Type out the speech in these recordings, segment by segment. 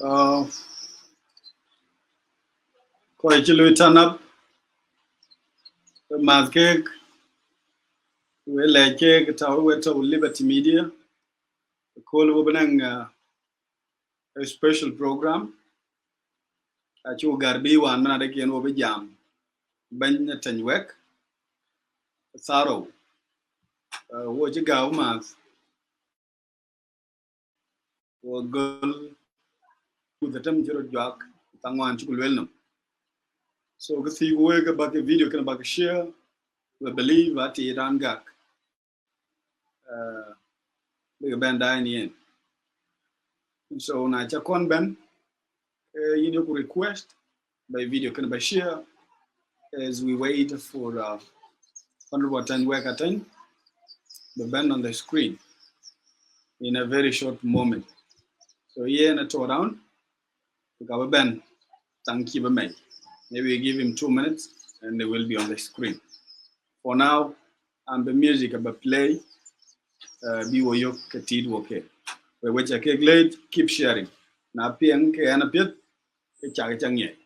Uh, Quite a turn up. Mazkek, we like to Liberty Media. Call opening a special program. At your Garbi one man again over jam. Ben Tanwek, Saro. What you go, Maz? Or girl with the temperature jock. Tangwan Chukulwelnum. So, if you work about the video, can about share. We believe that Iran Gak. The band in the end. So, na chakon ben. You know, request by video can be share as we wait for 110 work attend the band on the screen in a very short moment. So here in a tour around, we have a band. Thank you, maybe we give him 2 minutes and they will be on the screen. For now, and the music about play, be wo yok katid okay. We wait a glade, keep sharing. Na piang ke anapit. Chang ye.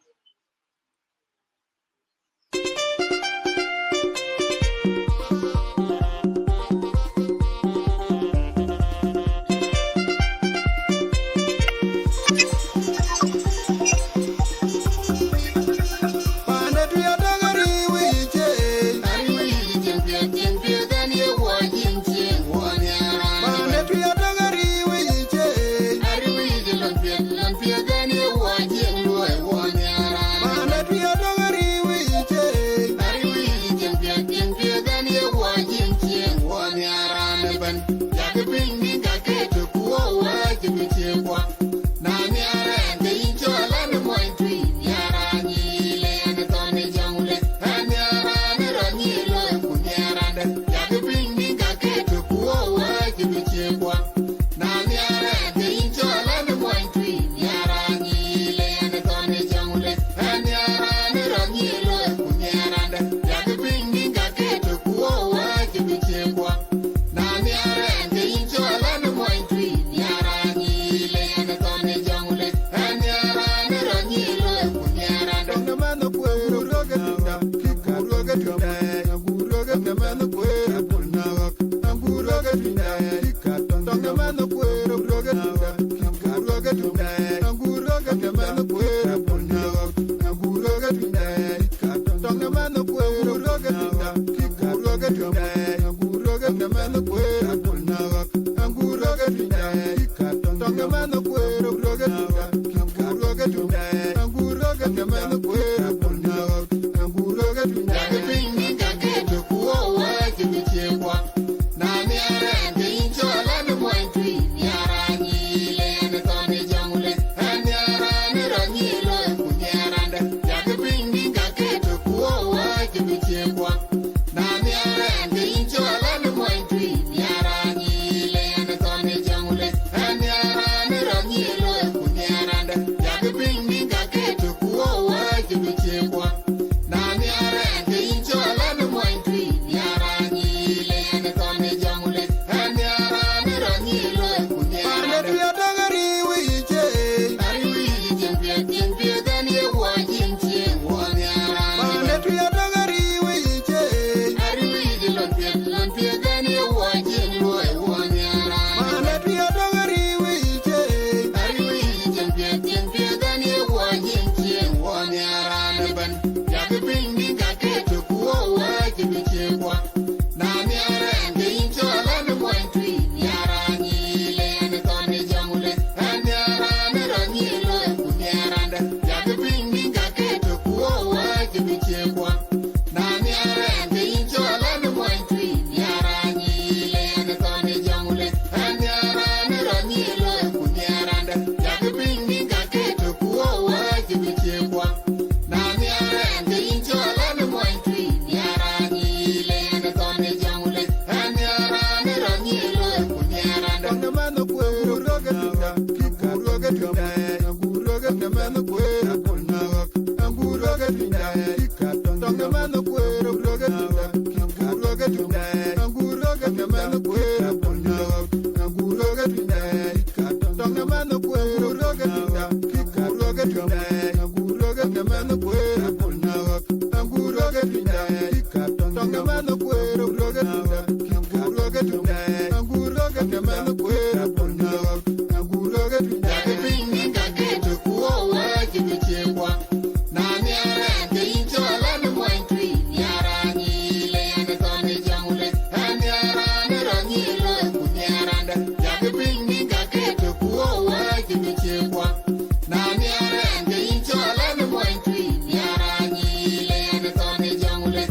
mano kwero roga tinda roga tinda roga mano kwero pona roga tinda tonga mano kwero roga tinda roga tinda roga mano kwero pona roga tinda bingi kageto kuwa jibichekwa na nyara ndinjola no mointri nyara nyile ande tone jamule nyara ne ranyilo kunyaranda yabe bingi kageto kuwa jibichekwa na nyara ndinjola no mointri nyara nyile ande tone jamule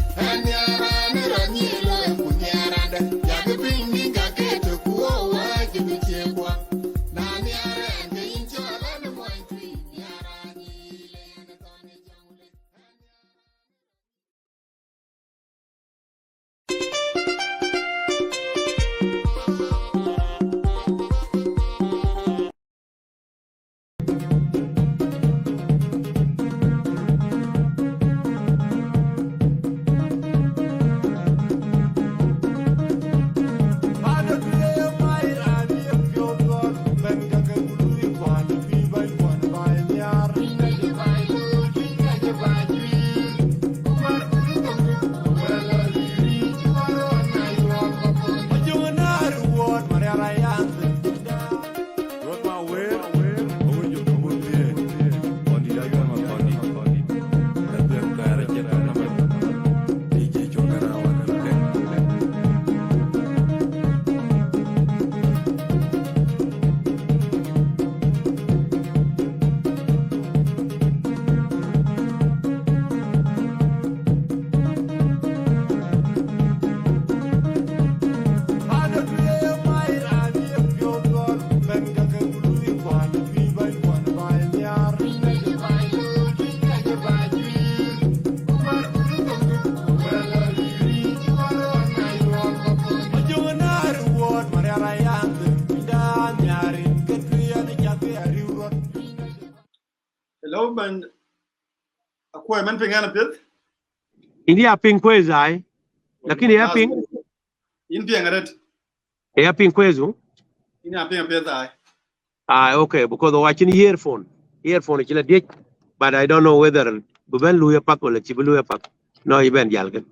nyara ne ranyilo kunyaranda yabe bingi kageto kuwa jibichekwa na nyara ndinjola no mointri nyara nyile ande tone jamule. Hello, band. Akwa man pingana pit. India ping kwezu ai. Lakini ya ping In pingaret. ya ping kwezu. In pinga pit ai. Ah, okay, because watching earphone is chila diet, but I don't know whether buben luya pak or chibu luya pak. No, iben jalgan.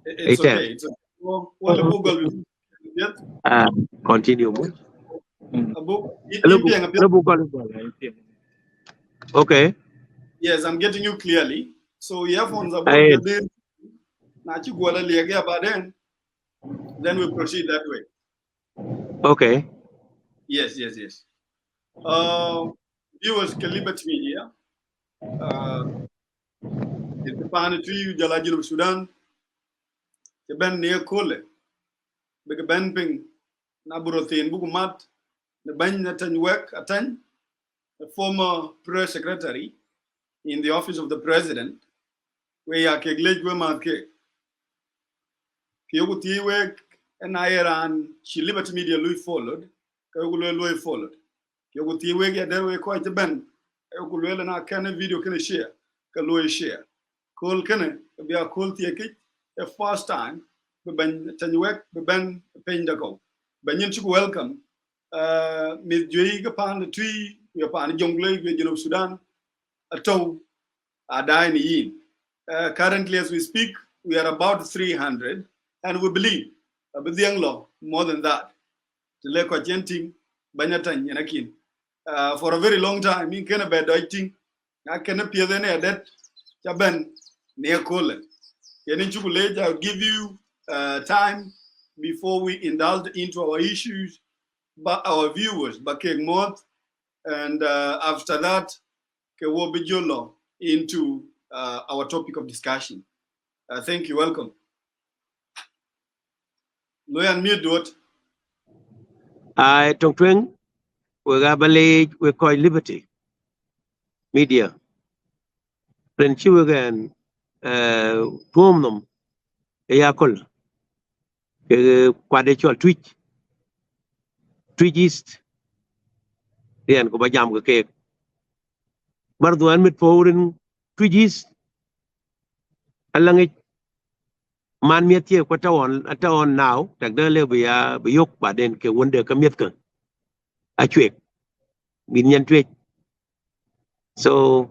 It's okay. It's okay. Well, the Google pit. Continue mo. Abu in pinga pit. Okay. Yes, I'm getting you clearly. So earphones about Aye. the day. Nachi gwala liege about then we proceed that way. Okay. Yes. Viewers can Liberty Media. The Panitri Jalajil of Sudan. The Ben near Kole. Big Ben Ping Naburothin Bukumat. The Ben Netanyahu Ateny, the former press secretary in the office of the president. We are Keglej Wemarke. Kyoguti Wek and Iran, she Liberty Media Louis followed. Louis followed. Kyoguti Wek, there were quite a band. Kuluel and I can a video can share. Louis share. Call Kenne, be a cool ticket, a first time, Ben Tanyuek, Ben Pendago. Benyin welcome. Miss Juiga upon the tree, we upon a young lady of Sudan, a toe, a dying yin. Currently, as we speak, we are about 300, and we believe, with the young law, more than that. The lake of Genting, Banyatan, Yanakin. For a very long time, in Canada, I can appear then at that Jaban near Colin. I'll give you time before we indulge into our issues, but our viewers, Bakeg Moth, and after that, Kewobijolo into our topic of discussion. Thank you. Welcome. Loyan Mirdot. I talk to we call Liberty Media. Then she again, Tuomnum, Yakol, Quadatual Twitch East, the Ankobajam cake. Marduan mit Porin Twitch East, along it. Man miết chia qua tao now, tak dah le biya biyok baden ke wonder ke miết ke, acuek. min nyen twech. So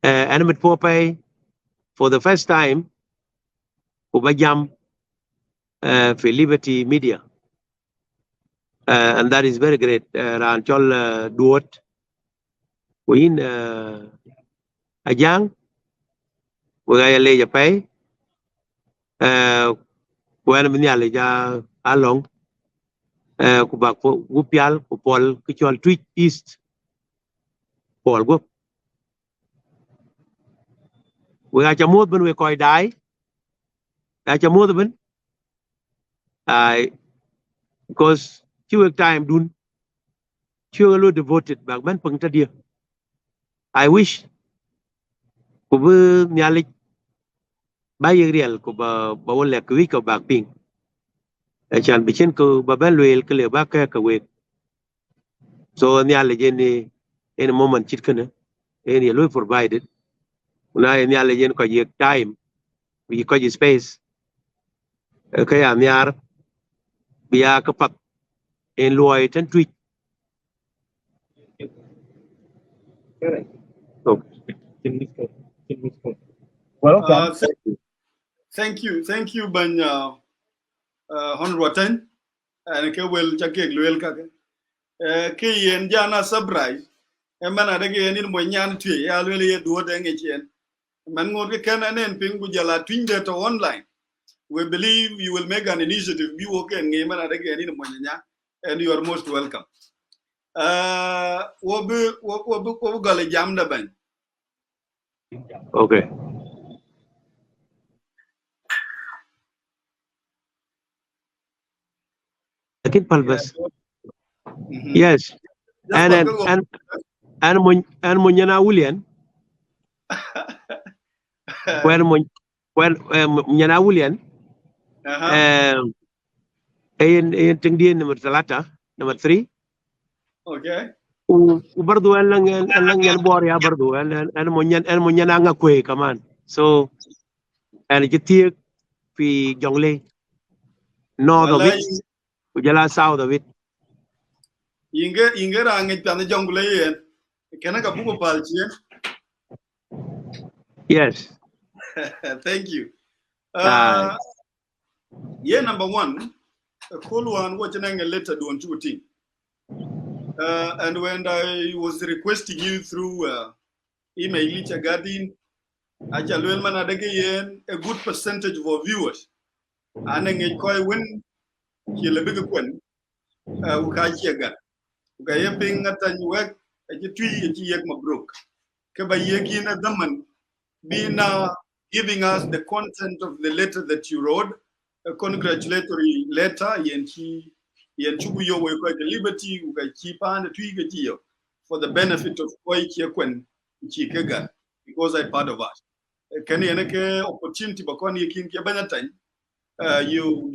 animate popay for the first time kubajam for Liberty Media. And that is very great. Ran chol duot win Ajang we ga le ja pay when min ya le ja along ku bak gu pial ku pol ku chol Twitch East pol go we ga cha mod ben we koy dai cha mod ben I because few time dun few lo devoted bak ben pung ta dia. I wish ku bu nyalik ba real ku ba wala ku wi ko bak ping chan bi chen ku ba ben luel ke le ba ka we so nyale je ni in a moment chit kana en ye lo provided una nyale je ko ye time bi ko ye space ka ya nyar bi ya ka pat en loy tan tweet. Well, okay. Thank you, Ben Honorable Ateny. And ke wel chake luel kake. Ke yen jana surprise. Emana dege yen mo nyan tue ya luel ye duot ngechien. Man ngot ke kanen ping bujala twinde to online. We believe you will make an initiative. Be okay ngema dege yen mo nya, and you are most welcome. Wobu gale jam da Ben. Okay. Lakin palbas. Yes. And Munyana William. When Munyana William. In Tindian number Talata, number 3. Okay. Ubardu lang yan boria bardu and Munyana nga kwe kaman. So and it fi jongle north of it, ujala south of it. Inge rangi tane jongle yen. Kena ka buko palchi. Yes. Thank you. Number one, a call one watching a letter doing two things. And when I was requesting you through email, a good percentage of our viewers. And then it koi win kill a bigger quen. Ukajiagan. Ukayaping at a work at a tree at Yak Mabruk. Kabayakin at the man be now giving us the content of the letter that you wrote, a congratulatory letter, Yenchuyo we quite liberty, Ukachipa and Twigatio for the benefit of Koikiakwen Chikaga, because I part of us. Can you opportunity Bakoni King Yabanatan? You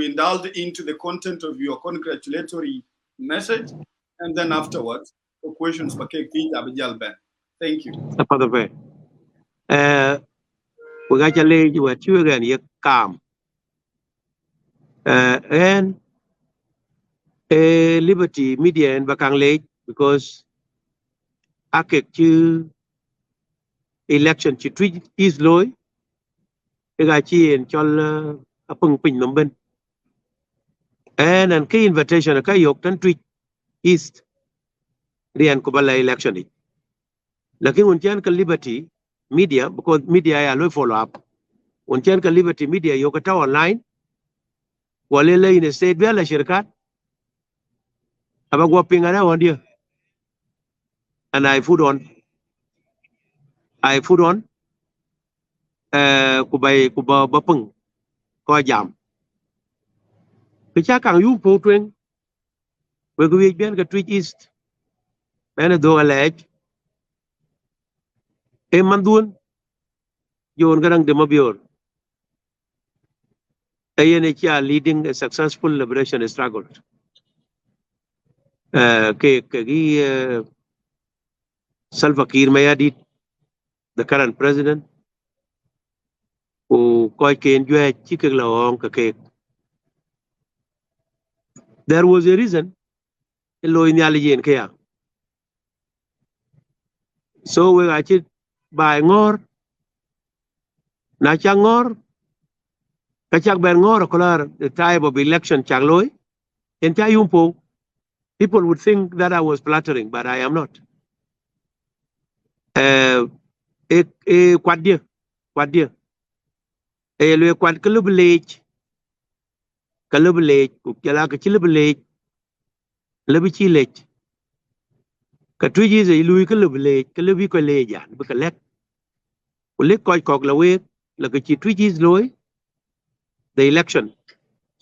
indulge into the content of your congratulatory message, and then afterwards, the questions for Abijal Ben. Thank you. We got a lady who you again, you calm. And Liberty Media and Bakang late because I you election to treat is low. You got you and Chol a pung ping number. And key invitation a kayok and treat east the Kubala election. Laki untian Liberty Media because media I follow up. Untian Liberty Media yokata online. Walele in a state vela shirkat. Abagwa pingana one dear. And I put on kubay kuba bapung ko jam. Kicha kang yu po twing. We go bien ka Twitch East. Bena do alej. E mandun. Yon garang de Bior. ANHR leading a successful liberation struggle. Salva Kiir Mayadit, the current president, who quite enjoy chicken long cake. There was a reason in Loyalty and Kea. So we got it by ngor, na chang ngor, kachak ben ngor kolar the type of election changloy, entire yumpo, people would think that I was flattering, but I am not. Quad dear, lwe kwat kalubelej, kukjala ka chilubelej, lebi lech. Ka tuji ze lui kalubelej, kalubi ko leja, bika lek. Ulek koi kok lawe, la ka chi tuji loy, the election.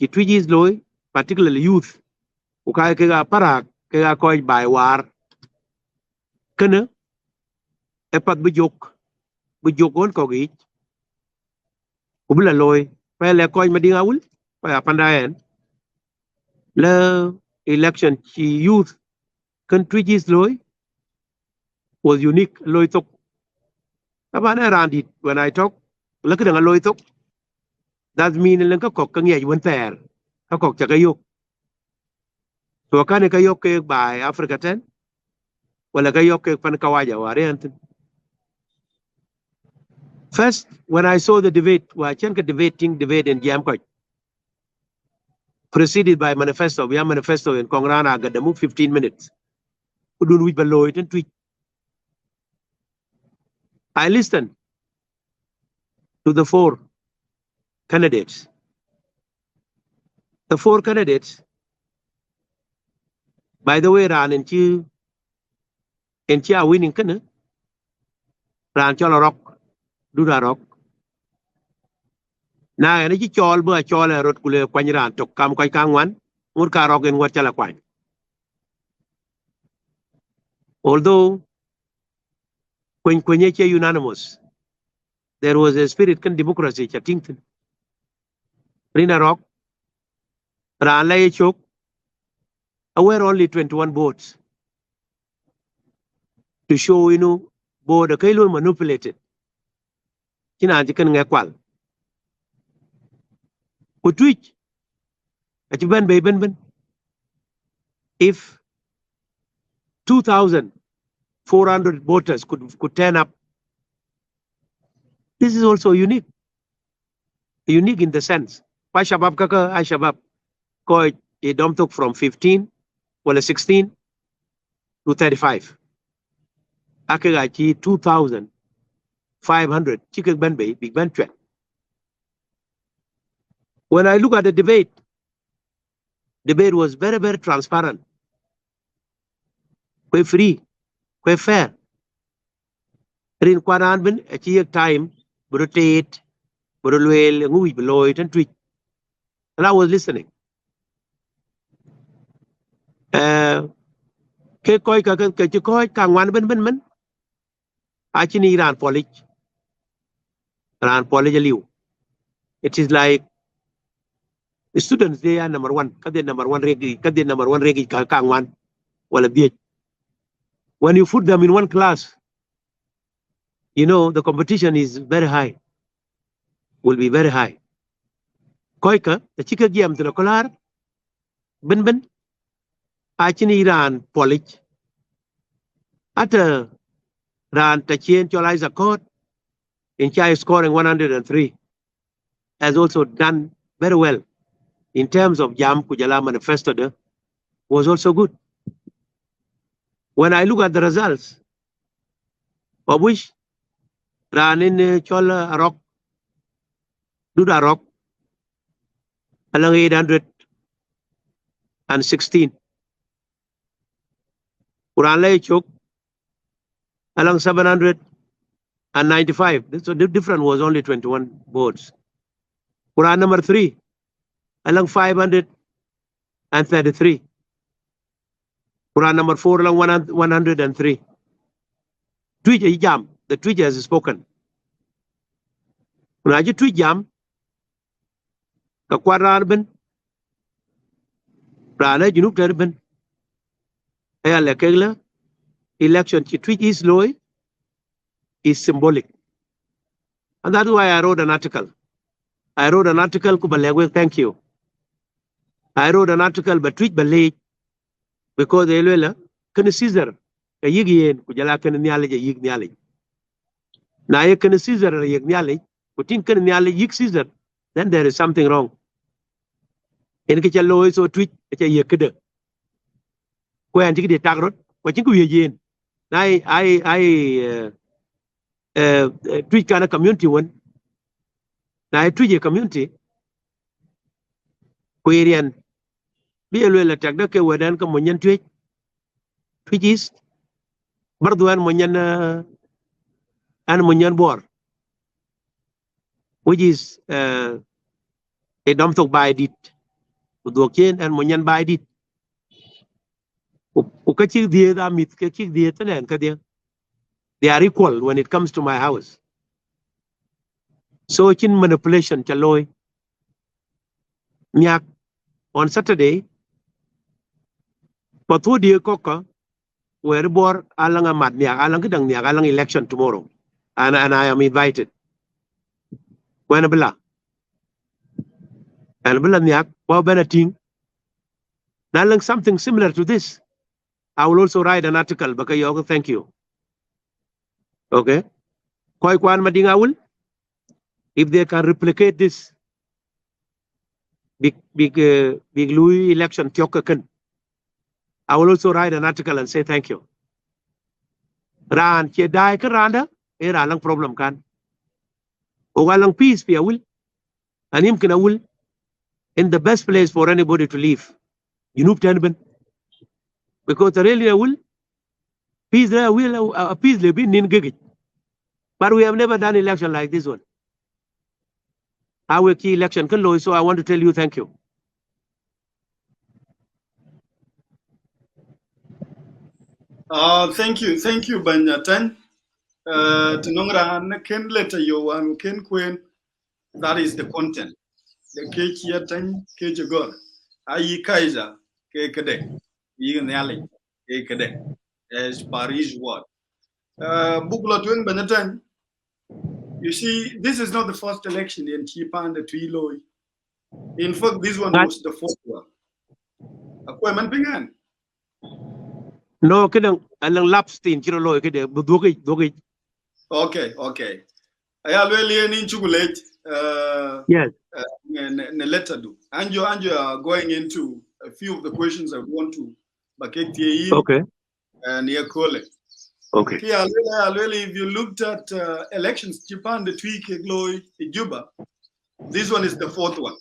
Chi tuji loy, particularly youth. Ukaya kega parak, kega koi by war. Kana, epat bujok on kogich. Ubula loy, pa le koi madinga ul, pa pandayan. La election chi youth kan twitches loy was unique loy tok. Taban around it when I talk, look at a loy tok. That mean lang ka kok kang yai wan ter. Ka kok chakayok. So kan kayok ke by Africa 10. Wala kayok ke pan kawaja wariant. First, when I saw the debate, wa chen ka debate in jam ko. Preceded by manifesto, we have manifesto in Kongrana Gadamu 15 minutes. Udun wich baloy and tweet. I listened to the 4 candidates. The 4 candidates, by the way, ran in Chia winning kana, ran chola rock, do the rock. Na ene chi chol bua chol e rot kule kwanyiran tok kam koi kang wan, ngur ka rock en wat chala kwany. Although, kwenye che unanimous, there was a spirit kan democracy cha tington. Rina rock, ran la chok, were only 21 votes. To show, board a kailun manipulated. Kina jikan ngakwal. Could twitch. If 2,400 voters could turn up, this is also unique. Unique in the sense. Pa Shabab kaka, I Shabab, ko a dom took from 15, well 16 to 35. Akagachi 2,500, Chikak Benbay, Big Ben Chat. When I look at the debate was very, very transparent. Quite free, quite fair. In Kwaran, a cheer time, rotate, Burulwell, Ngui below it and tweet. And I was listening. Kekoi Kakoi, Kangwan Ben, Achini ran polish. Ran polish liu. It is like the students, they are number 1. Kade number 1 regi Kangwan. Well, when you put them in one class, the competition is very high. Will be very high. Koika, the chika giam to the collar, Ben, Achini ran polish. After ran Tachien Choliza court, in Chai scoring 103, has also done very well. In terms of Jam Kujala manifesto, was also good. When I look at the results, of which ran in Chola Rock, Duda Rock, along 816. Uranlay Chok, along 795. So the difference was only 21 votes. Quran number 3, along 533. Quran number 4, along 103. Tweet jam, the tweet has spoken. When I tweet jam, the Quran Rana Junub Terben, Ayala Kegla, election, tweet is low, is symbolic. And that's why I wrote an article. Kubalagwe, thank you. I wrote an article, but tweet ballet because Elwela can Caesar ka yig yen ku jala kan nyale je yig nyale na ye kan Caesar yig nyale ku tin kan nyale yig Caesar, then there is something wrong. En ke chalo so twitch che ye kede ko an tigi de tagrot ko tin ku ye yen na ai twitch kana community won na twitch community ko yen bi elo la tagda ke wedan ko monyen twitch is bardu an monyen bor, which is a dom tok bai dit do ken an monyen bai dit ku ka chi die da mit ke chi die tenen ka dia, they are equal when it comes to my house. So chin manipulation chaloy nyak on Saturday patu dia koka where bor alanga mat nyak alang kedang nyak alang election tomorrow, and I am invited when bla and bla nyak wa benating nalang something similar to this. I will also write an article bakayo, thank you. Okay, koi kwan madinga will, if they can replicate this big Louis election tiokakan, I will also write an article and say thank you. Ran che dai ka randa e lang problem kan o galang peace pia will anim kina will in the best place for anybody to live, you know, because the really will peace there will a peace le bin nin gigit, but we have never done election like this one. Our key election kan loy, so I want to tell you thank you. Thank you, Banyatan. Tenongra ken letter yo and ken queen. That is the content. The cake yatan cage god. Ayi Kaiser ke kade. Yin yali ke kade. As Paris word. Bukla twin Banyatan. You see, this is not the first election in Chipan the Twiloy. In fact, this one was the fourth one. Akwaman pingan. No, kedang alang lapstein kiro loy kede dogi. Okay. I already in chocolate. Yes. Letter do. Anjo are going into a few of the questions I want to baketi. Okay. And near Kole. Okay. If you looked at elections, Japan, the tweak, Gloy, Juba, this one is the fourth one.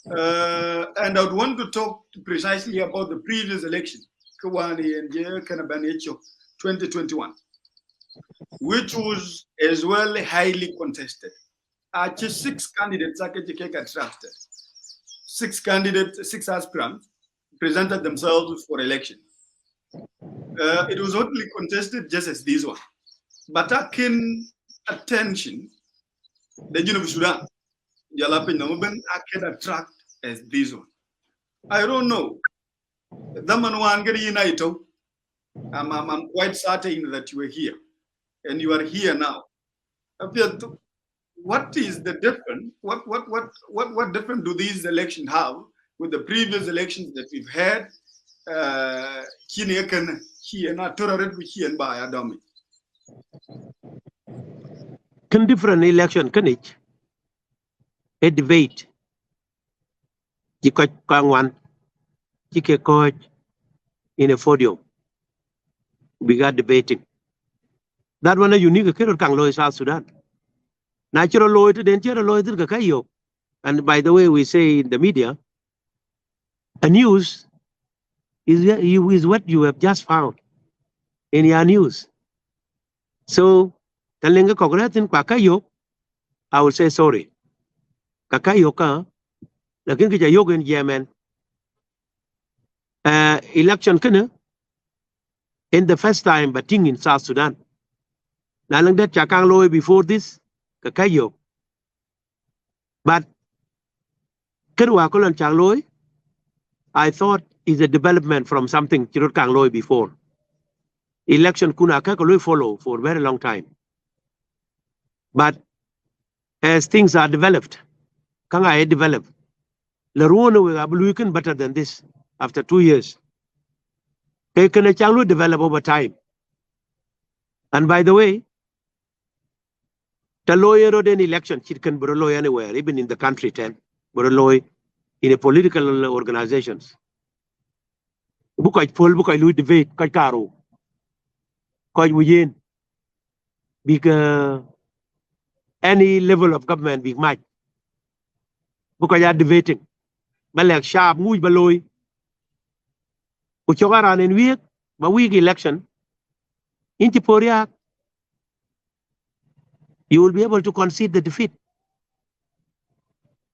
And I would want to talk precisely about the previous election, Kawani and Kanabanecho 2021, which was as well highly contested. Actually, 6 candidates attracted. 6 aspirants presented themselves for election. It was hotly contested just as this one. But I can attention, the University of Sudan, I can attract as this one. I don't know. I'm quite certain that you are here. And you are here now. What is the difference? What difference do these elections have with the previous elections that we've had? Can different election can it? A debate. You can one. You can coach in a podium. We got debating. That one a unique kero kang loy South Sudan. Natural law to the natural law to kayo. And by the way, we say in the media, a news is what you have just found in your news. So, talenga kogretin kwa kayo, I will say sorry. Kakayo ka, lakin kita yoga in Yemen. Election kana, in the first time, but in South Sudan. Nalang that chakang loy before this, kakayo. But kerwa kolan chang loy, I thought is a development from something Chirut Kang Loy before. Election kuna kakaloy follow for a very long time. But as things are developed, Kang I develop. Laruana will abluikan better than this after 2 years. can a changlu develop over time. And by the way, the lawyer or an election, it can be a lawyer anywhere, even in the country, but a lawyer in a political organizations. Bukai poll, bukai lui debate, kai karo, kai within, because any level of government big match. Bukai are debating. Malak sharp, muy baloy. Uchogaran in week, but week election, inti poria, you will be able to concede the defeat.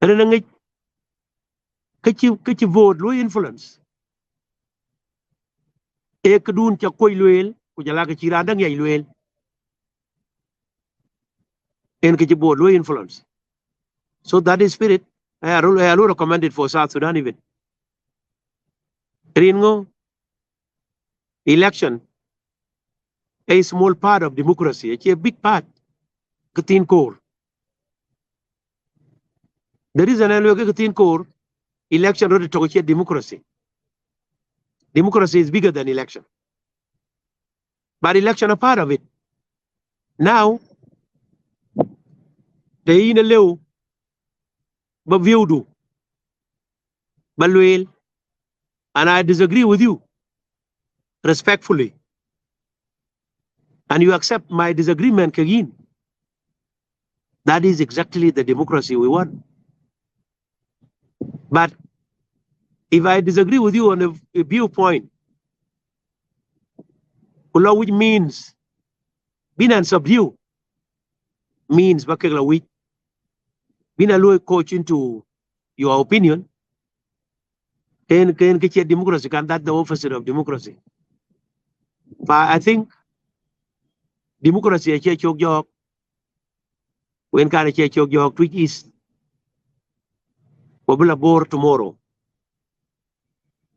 And then kachi vote, low influence. Ekadun cha koi luel, kujala ka chirandang yay luel. And kachi vote, low influence. So that is spirit. I recommend it for South Sudan even. Ringo, election, a small part of democracy, it's a big part. Katin core. There is an Katin core, election road to democracy. Democracy is bigger than election. But election a part of it. Now, they in a low, but view do. But well, and I disagree with you respectfully. And you accept my disagreement again. That is exactly the democracy we want. But if I disagree with you on a viewpoint, which means being and subdue means being a low coach into your opinion. Can get democracy, can that the opposite of democracy? But I think democracy is a chok when can a chok which is Wabula bore tomorrow.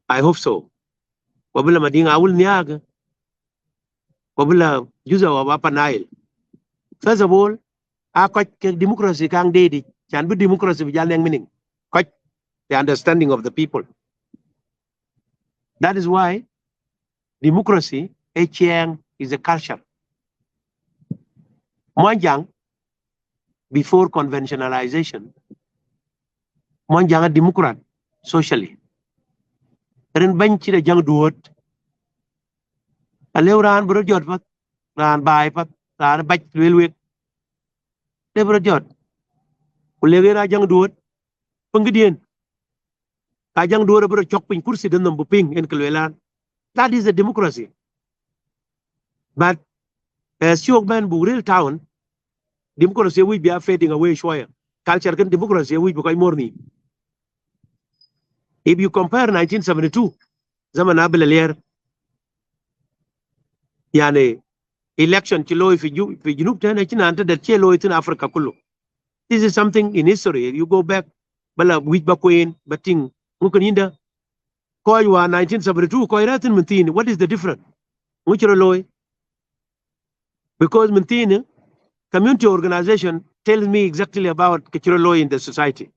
I hope so. Wabula mading awul niag. Wabula user of Upper Nile. First of all, I quite democracy kang dedi. Can be democracy with yang meaning. Quite the understanding of the people. That is why democracy, Ajang, is a culture. Ajang, before conventionalization, Ajang a Democrat, socially. Ren bench the young duot. A leuran brojot pat, ran by pat, ran batch railway. They brojot. Ulegera young duot, Pungidian. A young duot about a chopping kursi than the Buping in Kalwelan. That is a democracy. But as Shogman Buril town, democracy will be fading away. Culture can democracy will be more. If you compare 1972, Zaman Abel Yani election chilo if you that in Africa Kulu. This is something in history. You go back, Bala Witbaquin, Bating, Mukaninda, Koiwa 1972, Koiratin Muntini. What is the difference? Muchuraloy. Because Muntini, community organization tells me exactly about Kichuraloy in the society.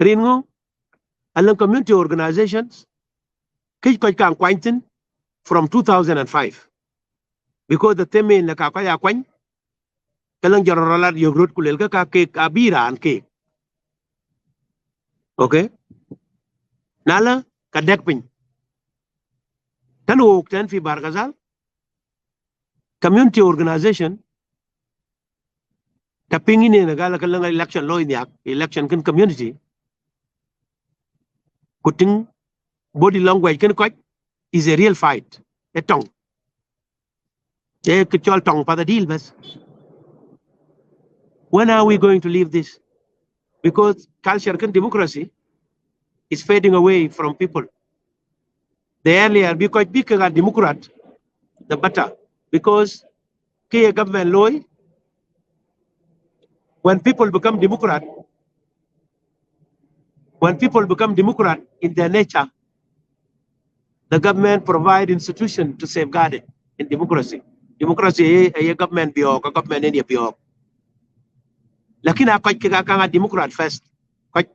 Ringo, along community organizations, Kikoi Quantin from 2005. Because the theme in the Kakaya Quang, Kalang Jarala, your root Kulelka cake, Abira and cake. Okay? Nala, Kadekpin. Tanu Tenfi Bargazal, community organization, tapping in a Galakalang election law in the election community. Putting body language can quite is a real fight. A tongue. They could all tongue for the deal, but when are we going to leave this? Because culture and democracy is fading away from people. The earlier be quite big a Democrat, the better. Because K government law, when people become Democrat in their nature, the government provide institution to safeguard it in democracy. Democracy a government Bior, a government in Bior. Lakini a quite kanga Democrat first. Quite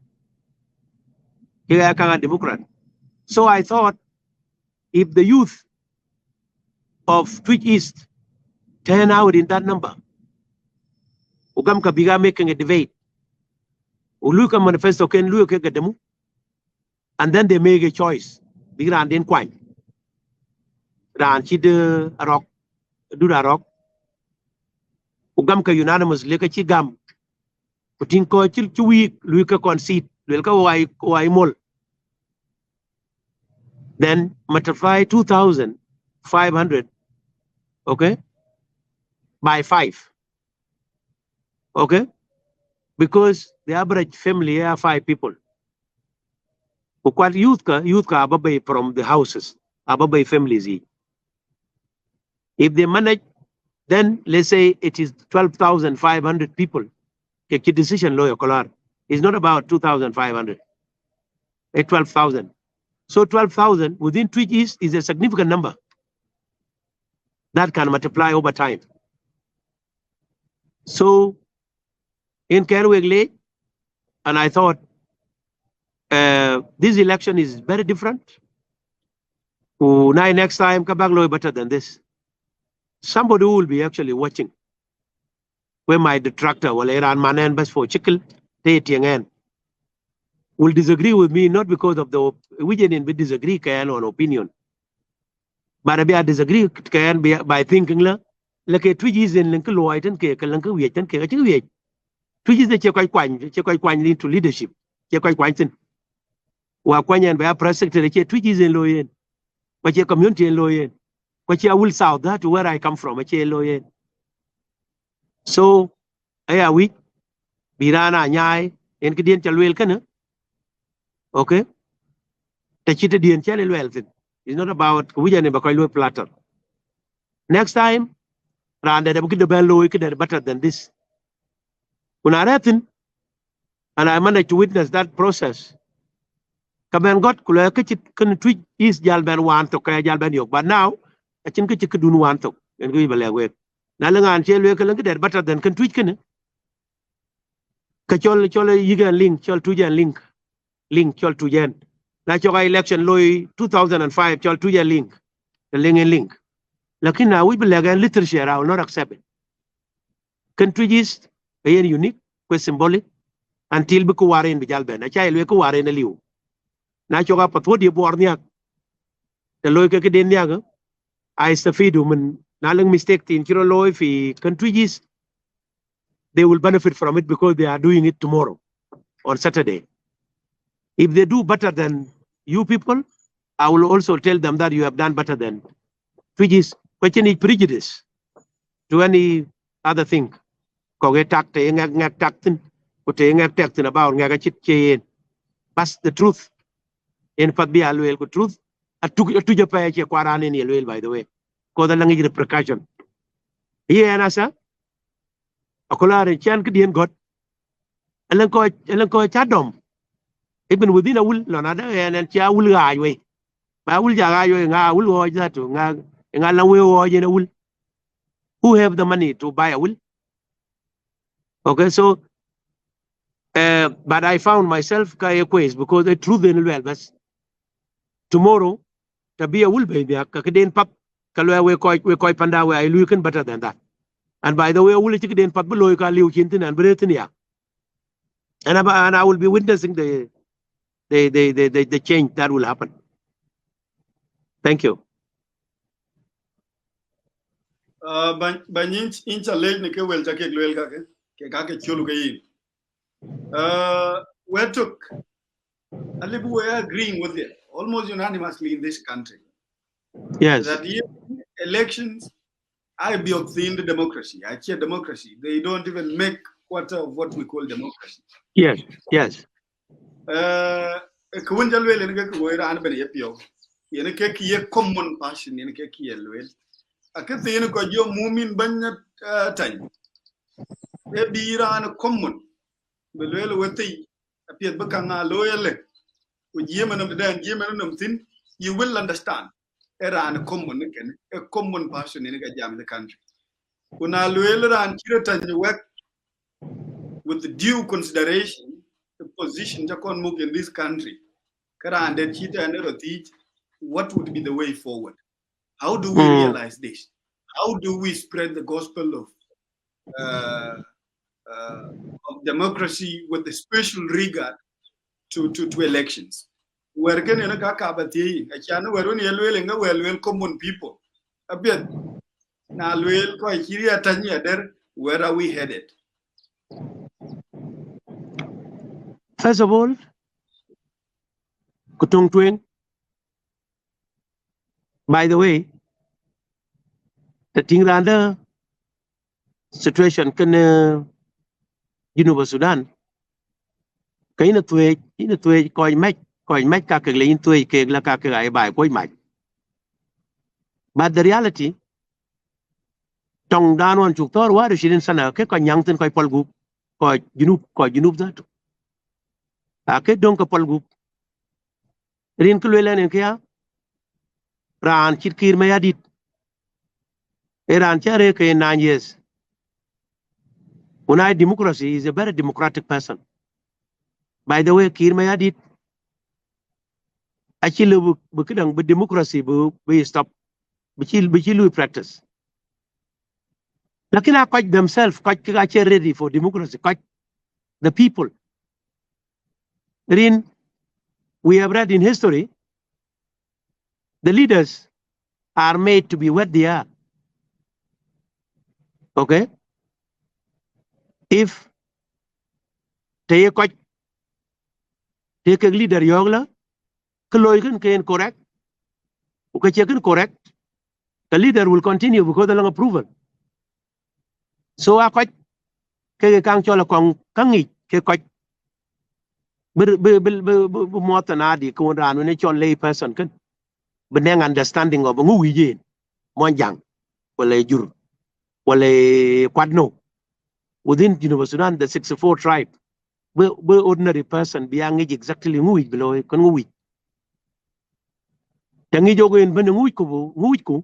kanga Democrat. So I thought if the youth of Twitch East turn out in that number, Ugam Kabiga making a debate, Uluka manifesto can look at them, and then they make a choice. Big Ran den Quine. Ran Chid a rock, do a rock. Ugam ka unanimous, Leka Chigam. Putin ko Chilchui, Luka concede, Lelka Wai Mol. Then multiply 2,500, okay, by 5. Okay? Because the average family are 5 people. What youth ka ababay from the houses, ababay families. If they manage, then let's say it is 12,500 people. Take decision lawyer Kolar. It's not about 2,500. It's 12,000. So 12,000 within Twitch East is a significant number that can multiply over time. So in Kerwigley, and I thought this election is very different. Now next time, Kabaglo better than this. Somebody who will be actually watching. Where my detractor, well, Iran Manan Bas for Chickle, will disagree with me, not because of the we didn't disagree on opinion. But I disagree by thinking like a Twitch is in Lincoln Lloyd and Kalanka Wait and Kaka. Twitch is the Chequai into leadership. Chequai Quantin. Wakwanyan by a press secretary, Twitch is in Loyen. But your community in Loyen. But you will south that where I come from, a Loyen. So, I weak. Birana Nyai, and Kadian Chalwell Kana. Okay? The cheated the channel wealth. It's not about Wijan and Bakoilo platter. Next time, Randa the Bello better than this. When I read and I managed to witness that process. Kaban got Kulakit can tweet is Jalban one to Kaya Jalban Yok, but now I think you could do one to and give a leg. Nalangan Chelway better than can tweet can. Kachol Yigan link, Chol Tujan link, Chol Tujan. Natural election law 2005, Chol Tujan link, the link. Lakin now we believe in literature, I will not accept it. Country is very unique, quite symbolic, until Bukuare in Bijalben, a child Wekuare in a liu. Natural Patwodi Borniak, the Loika Kedeniaga, I stafidum and Nalang mistake in Kirolo if he country is, they will benefit from it because they are doing it tomorrow on Saturday. If they do better than you people, I will also tell them that you have done better than which is question prejudice to any other thing. That's the truth. In fact, the truth. I took your pay quaran in Yelwell, by the way. Cause the language repercussion. Here, Nasa, a collar and chan Kadian got Elanco Chadom. Even within a will, another and Chia will highway. I will Jagayo and I will watch that to Ngang. Who have the money to buy a will? Okay, so, but I found myself Kaya quiz because the truth in well, but tomorrow, to be a will be there, Kakaden Pap, Kalua, we quite panda where I look better than that. And by the way, I will take in Papuloka, Liu Chinton, and Britannia. And I will be witnessing the change that will happen. Thank you. Banyin incha leg ne ke wel take lwel ke chulu ke yin. We took Alibu we are agreeing with it almost unanimously in this country. Yes. That elections I be obtained democracy. I cheer democracy. They don't even make quarter of what we call democracy. Yes. Yes. Kuwinjal wel ne ke we ran ben yepio. Yene ke ki common passion yene ke ki elwel. Akete yene ko jo mumin banya tan. E biran common. Belwel weti apiet bakanga loyale. You will understand. Era a common passion in the country. When I work with the due consideration, the position Jakon Mug in this country, Karan de Chita and Erotich, what would be the way forward? How do we realize this? How do we spread the gospel of democracy with a special regard to elections? Where can you kabati? I can't wear when you're common people. A bit now, where are we headed? First of all, Kutung Twing. By the way, the thing under situation can University Sudan. Cái nó thuê coi mách các cái lấy thuê cái là các cái bài coi mạch. But the reality, trong đàn on chục tơ quá rồi xin sana cái coi nhang tên coi polgu coi junub đó. Cái đông cái polgu. Rin cái lên này kia. Ran chit kir me adit. Iran chare ke 9 years. Unai democracy is a very democratic person. By the way, Kir Mayadit actually bukidang but democracy we stop we practice. Lakini quite themselves quite ready for democracy, quite the people. Rin, we have read in history, the leaders are made to be what they are. Okay? If they quite take a leader yogla, Kaloigan can correct, Ukachakan correct, the leader will continue because of approval. So I quite Kang Chola Kong Kangi, quite more than Adi, Konran, when it's your lay person can, but then understanding of who we did, one young, well a jur, well a quadno. Within University Sudan, the 64 tribe, we ordinary person be exactly ngui below kon ngui. Tangi jogo in ben ngui ko.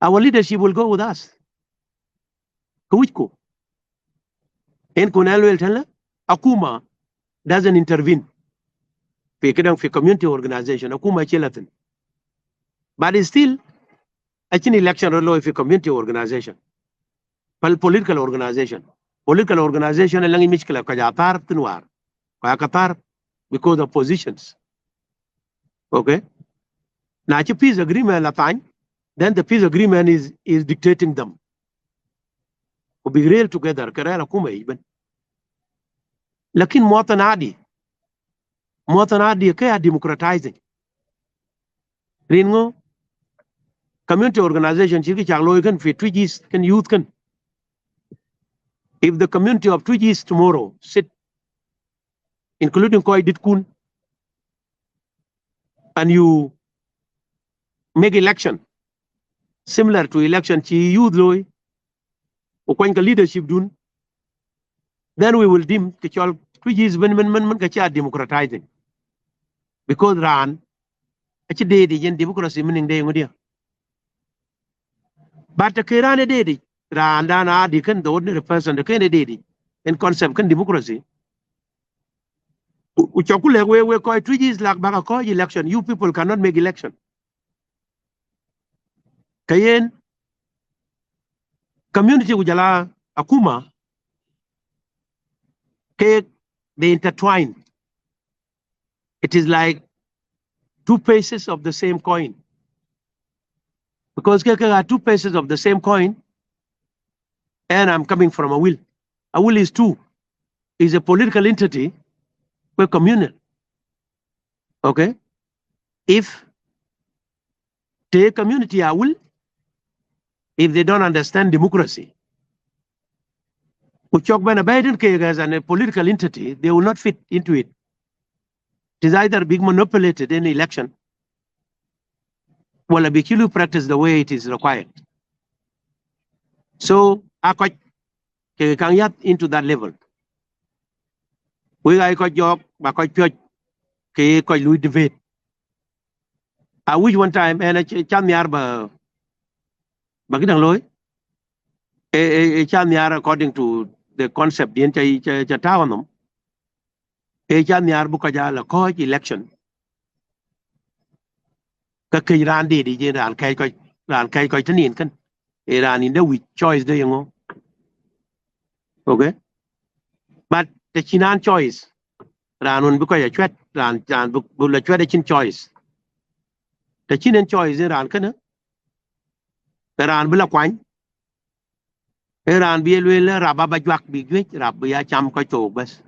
Our leadership will go with us. Ngui ko. En konal wel tala akuma doesn't intervene. Fi kedang fi community organization akuma chelatin. But it's still an election law fi community organization. Political organization. Political organization lang imishkila kajatar tinwar. Kaya because of positions. Okay? Now peace agreement latany, then the peace agreement is dictating them. We be real together, karela kuma even. Lakin muatanadi kaya democratizing. Ringo community organization chiki changlo kan fi twigis kan youth kan. If the community of Twigis tomorrow sit, including Koi Ditkun, and you make election similar to election chi youth loy, or leadership dun, then we will deem Kichol Twigis when democratizing. Because Ran, actually the democracy meaning day. But the Kirana did. Randana Dikan, the ordinary person, the candidate in concept can democracy. Uchakule we call 3 years like Bagako election. You people cannot make election. Kayen community ujala akuma they intertwine. It is like 2 faces of the same coin. Because there are 2 faces of the same coin. And I'm coming from a will. A will is 2. Is a political entity. We're communal. Okay? If the community are will, if they don't understand democracy, as a political entity, they will not fit into it. It is either being manipulated in election, well, a big practice the way it is required. So, I can get into that level. We got job, but quite quite Louis debate. I wish one time and a chanyar bagidang loy a chanyar according to the concept in Chatawanum. A chanyar bukaja la coach election. ka ke ran de di je ran kai ko tanin kan ran in the with choice de yango. Okay, but the chinan choice ran un bu ko ya chwet ran bu la chwet chin choice the chinan choice ran kan ran bu la kwan ran bi le raba ba jwak bi gwe rab ya cham ko to bas.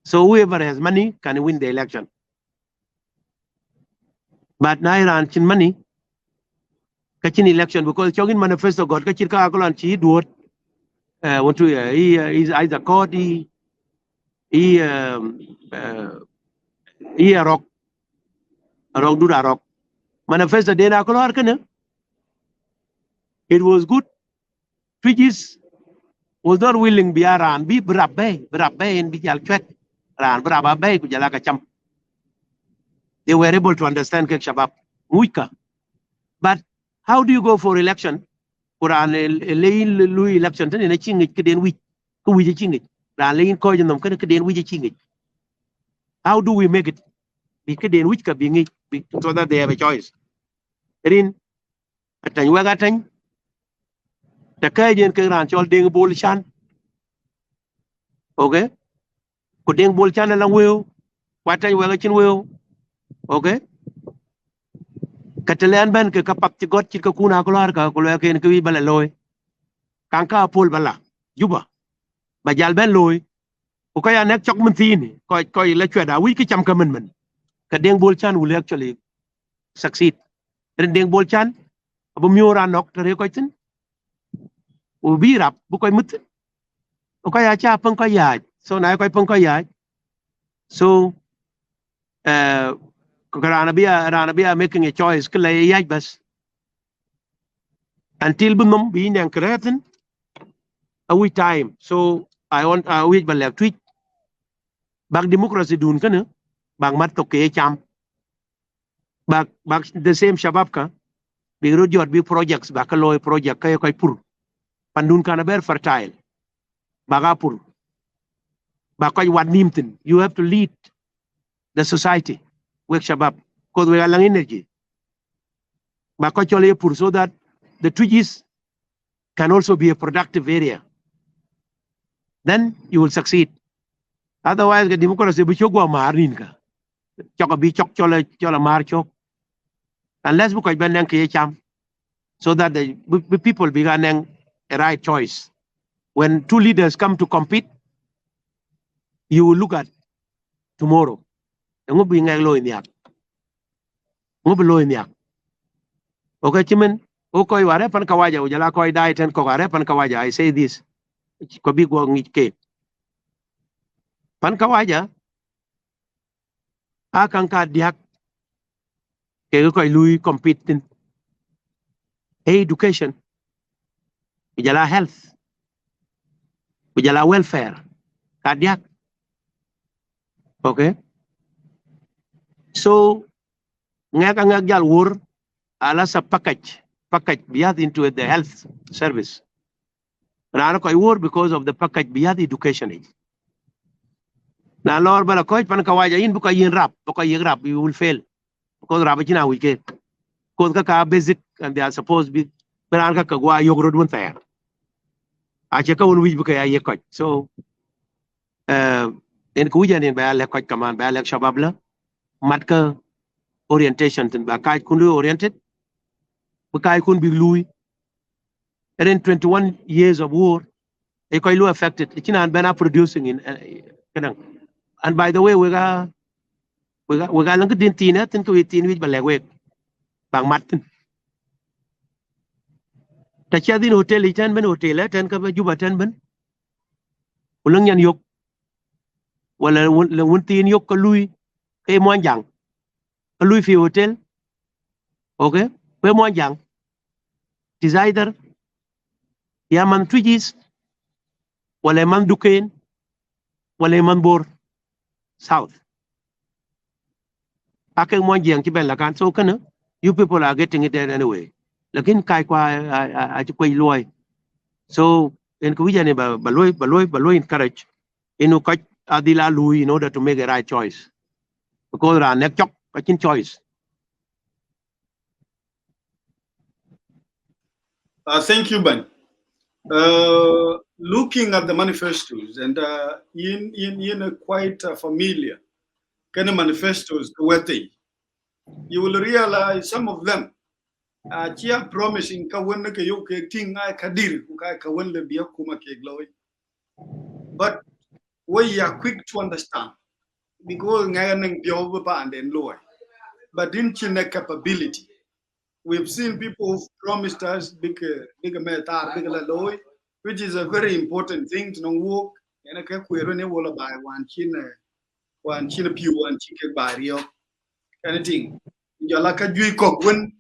So whoever has money can win the election, but na ran chin money kachin election because chogin manifesto god kachir ka akolan chi duot want to he is either court he a rock do da rock manifesto de na kolor kana it was good. Twitches was not willing bi aran bi brabbe en bi jal chwet ran brabbe ku jala ka cham. They were able to understand ke shabab muika. But how do you go for election Quran lui election tan ne chingi ke den wi ku wi chingi ran lein ko jom kan ke den wi chingi. How do we make it bi ke den wi ka bi ngi so that they have a choice rin atan wa ga tan ta kay jen ke ran chol deng bol chan. Okay, ku deng bol chan la wew wa tan wa ga chin wew. Okay, katelan ban ke kapak ci got ci ka kuna ko lar ka ko le ken ke wi bala loy kan ka pol bala juba ba jal ben loy ko ya nek chok mun tin ko la chweda wi ki cham ka men ka deng bol chan will actually succeed ren deng bol chan bu miora nok tare ko tin u bi rap bu koy mut ko ya cha pon ko ya so na ko pon ko ya so Ranabia making a choice bas until bunum being and creating a we time. So I want we bal tweet bag democracy dun kana bag mat to ke cham bag the same shabab ka big road big projects bag loy project kay koy pur pandun kana ber fertile bagapur bag koy wad nimtin. You have to lead the society with shabab because we are lang energy bag koy chole pur so that the Twitches can also be a productive area. Then you will succeed. Otherwise, the democracy will go marin ka. Chok bi chok chola mar chok. Unless we can cham, so that the people began a right choice. When two leaders come to compete, you will look at tomorrow. Ngo bi ngai loy niak. Ngo bi loy niak. Okay, chimen. Okay, ware pan kawaja ujala koi dai ten ko ware pan kawaja. I say this. Ko bi go ngi ke. Pan kawaja akan ka diak ke ko lui compete education ujala health ujala welfare ka diak. Okay, so ngak jal wor ala sa package biyad into the health service rana ko wor because of the package biyad education na lor bala ko pan kawaja in buka yin rap you will fail because rap china wike ko ka basic and they are supposed to be ran ka gwa yogrod won tayar a che ka won wi buka ya ye ko so en ku jan en ba le ko kaman ba le shabab la mat ka orientation tin ba kai kun oriented ba kai kun big lui in 21 years of war e ko lu affected china bana producing in kanang. And by the way we ga lang din tina tin ko tin wi ba le we bang mat tin ta cha din hotel itan ben hotel tan ka ba juba tan ben ulang yan yok wala won tin yok ko lui e mo jang ko lui fi hotel. Okay, we mo jang is either ya man Twitches wala man duken wala man bor south ake mo jang ci ben la kan so kana you people are getting it there anyway lakin kai kwa a ci koy loy so en ko wijane ba loy encourage inu ko adila lui in order to make a right choice because ra nek chok ka chin choice Thank you, Ben. Looking at the manifestos, and in a quite familiar kind of manifestos, you will realize some of them chia promising ka wen ka yo ke ting ai kadir ku ka wen le biya kuma ke glory, but we are quick to understand because ngai nang bio ba and then lower, but in chine capability we've seen people who've promised us big metar big la loy, which is a very important thing to know work and ka ku ro ne wola by one chin piu one chike ba rio anything jala ka jui kok wen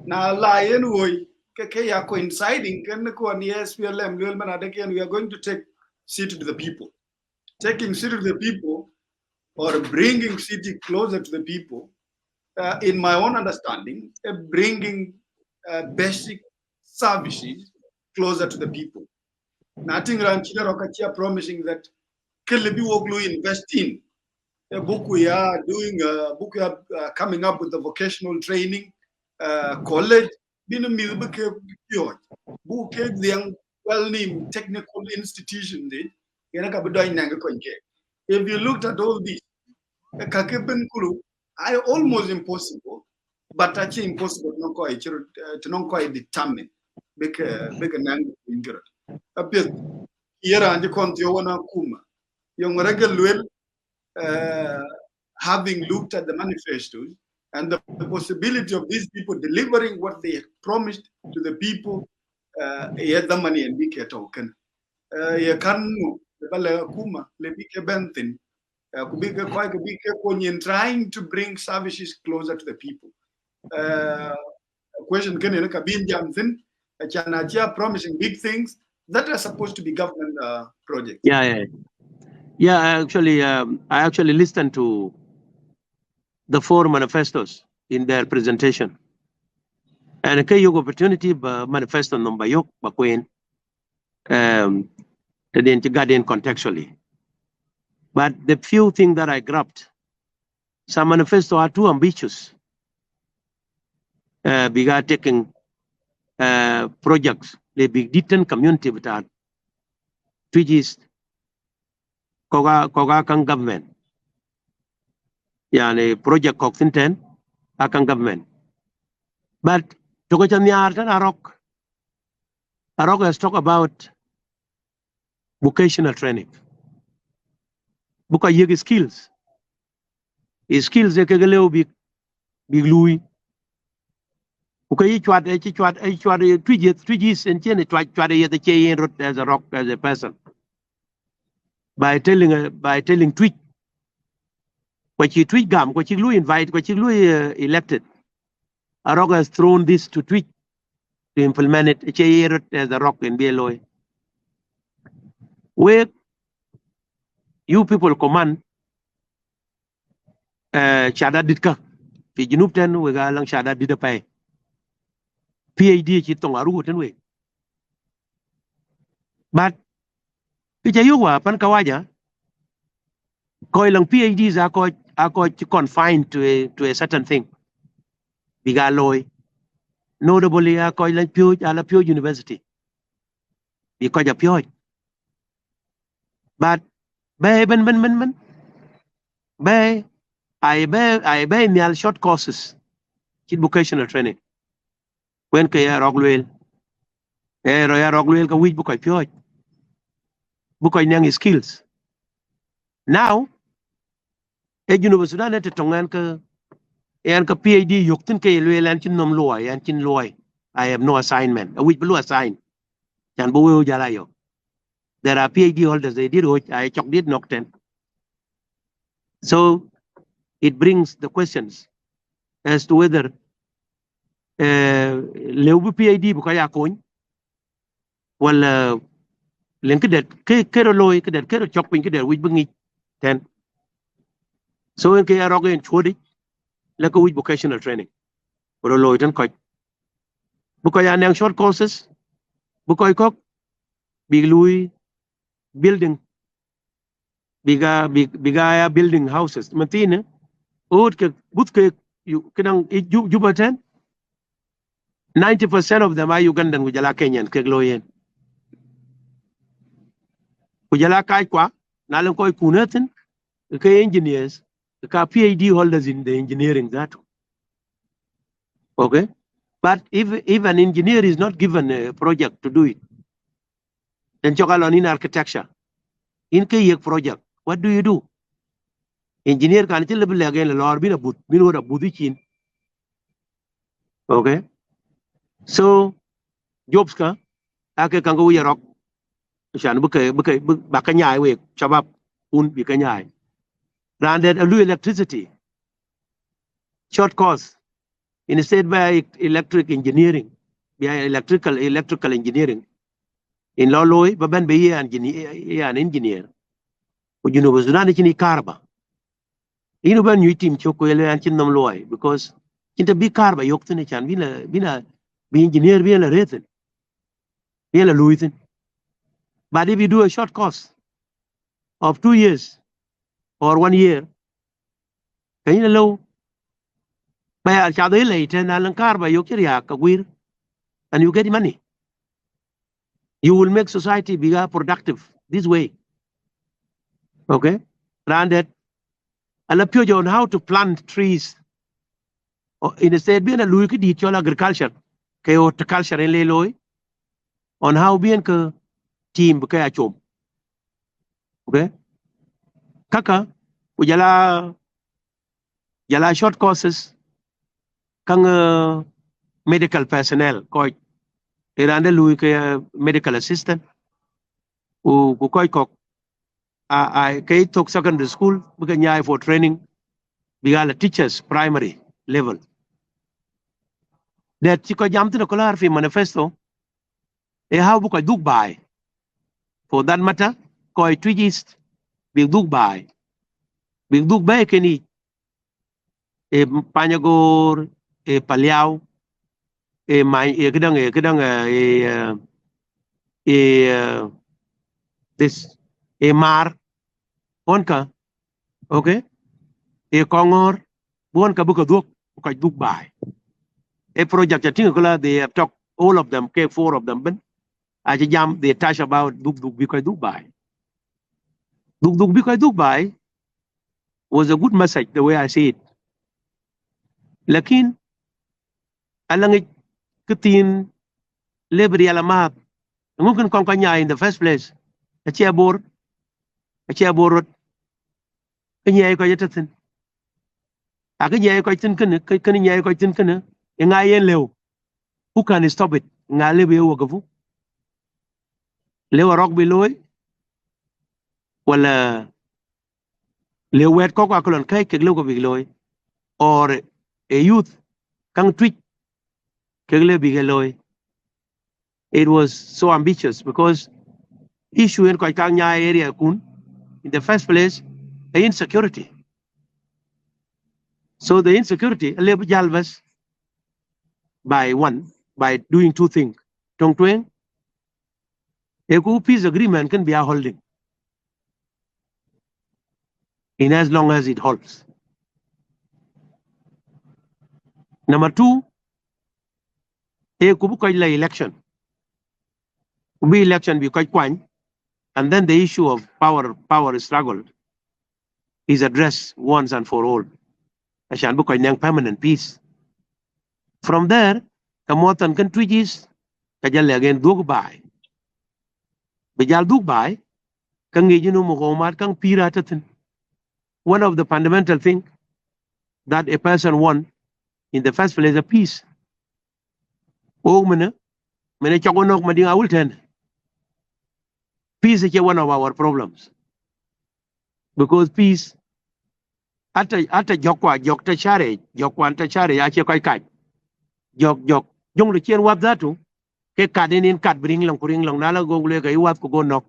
na lion woy ke ya coinciding can ko ni SPLM lel man again we are going to take city to the people, taking city to the people or bringing city closer to the people, in my own understanding, bringing basic services closer to the people. Nothing around China promising that Kelebi Woglu invest in a book we are doing, book we are coming up with the vocational training college. Binu milbuke pure book the young well-named technical institution. If you looked at all these, I almost impossible, but actually impossible to not quite determine big nang ingrid. A bit here and the country wana kuma. Young regular having looked at the manifestos and the possibility of these people delivering what they promised to the people, yet the money and big token. You can kuma le big bentin trying to bring services closer to the people. Question can you kabin jamthin chanacha promising big things that are supposed to be government projects. Yeah. I actually listened to the four manifestos in their presentation, and a key opportunity manifesto number yok bakwen the guardian contextually. But the few things that I grabbed, some manifesto are too ambitious. We are taking projects, the big detailed community with that, which is Koga Kang government. Yani project Koksinten, Akang government. But Tokochan Arok has talked about vocational training. Buka yegi skills. His skills they kegeleo big lui. Buka chwad twijis and chen chwad yet chain rot as a rock as a person. By telling tweet. What you tweet gam, what you lui invite, what you lui elected. Arok has thrown this to tweet to implement it chain as a rock in BLOI. Where you people command Shada Ditka. Fi Junub ten we ga lang Shada Dida pay. PhD chi tong aru ten we. But Pichayuwa pan kawaja koi lang PhDs are confined to a certain thing. Biga loy. Notably koi lang pure university. Because a pure. But I buy short courses in vocational training. When kaya Rogwell, Roya Rogwell ka which book I pure. Book I nyang skills. Now, a university na te tongan ka PhD yuktin kay luel and chin nom loy and chin loy. I have no assignment. A which below assign. Chan buwe jalayo. There are PhD holders, they did which I did knock 10. So it brings the questions as to whether Leubu PhD bukaya coin, well, link that kero loy, that kero chopping that we bring it 10. So in Kaya Roga and Chodi, like a week vocational training, or a loy and quite. Bukaya nang short courses, Bukoy Kok, Big Louis. Building bigaya building houses matine od ke but ke you kenang jubaten 90% of them are Ugandan kujala Kenyan kek loyen. Kujala kai kwa nalang koi kunatin ke engineers ka PhD holders in the engineering that. Okay? But if an engineer is not given a project to do it, then chokalon in architecture, in ke project, what do you do? Engineer can tell level again the Lord bin a budichin. Okay? So jobs ka ake kango yarok shan buke bakanyai we chabab un bikanyai. Randed a electricity. Short course. Instead by electric engineering, by electrical engineering. In Loloy, Baban be an engineer. You know, was not any carba. You know, when you team chocolate and chinam loy, because in the big carba, yokten chan, be engineer, be a rethen, be a Louisin. But if you do a short course of 2 years or 1 year, can you know, by a chadel late and alan carba, yokiria, kawir, and you get money. You will make society be productive this way. Okay? Granted, I'll appeal on how to plant trees. Instead, being a Louis Dichol agriculture, horticulture in Leloy, on how being a team, chom. Okay? Kaka, ujala short courses, kang medical personnel, koi, iranda Louis medical assistant, koi kok. I took secondary school, because for training, because teachers primary level. That chiko jamti na kolar fi manifesto, how book I do by. For that matter, koi twigist, big do by. Big do by keni, a panyagor, a paliao, a my this, a mar, onka, okay? A kongor, one kabuka duk, koi do by. A project, I think they have talked, all of them, 4 of them, but I jam, they touch about duk because Dubai. Duk because Dubai was a good message, the way I see it. Lakin, alang kutin lebri alamat, mungkin kongkanya in the first place. Achia borot, kanya ko yatatin. Akanya ko tin kanya ko tin kana, ngayen lew. Who can stop it? Ngale be wagafu. Lewa rock beloy. Wala lewet ko akolon kai keglo ko biloy. Or a youth kang tweet kegle bigeloy. It was so ambitious because issue in Kanya area kun in the first place the insecurity. So the insecurity jalvas by doing 2 things. Tong tweng a peace agreement can be a holding in as long as it holds. Number 2, a kubukaila election. Be election be quite quite, and then the issue of power struggle is addressed once and for all. Ashan bukoy nang permanent peace. From there, kamotan kan twigis kajal again Dubai. Bejal Dubai, kang yinu muhammad kang piratatin. One of the fundamental things that a person wants in the first place is a peace. Oh, mene chagonok mading awul ten. Peace is one of our problems. Because peace, ata jokta chare, jokwanta chare, ache koi kaj. Jok, jong le chien wap zatu, ke kadin in kad bring long nala gongule ka iwap ko go nok.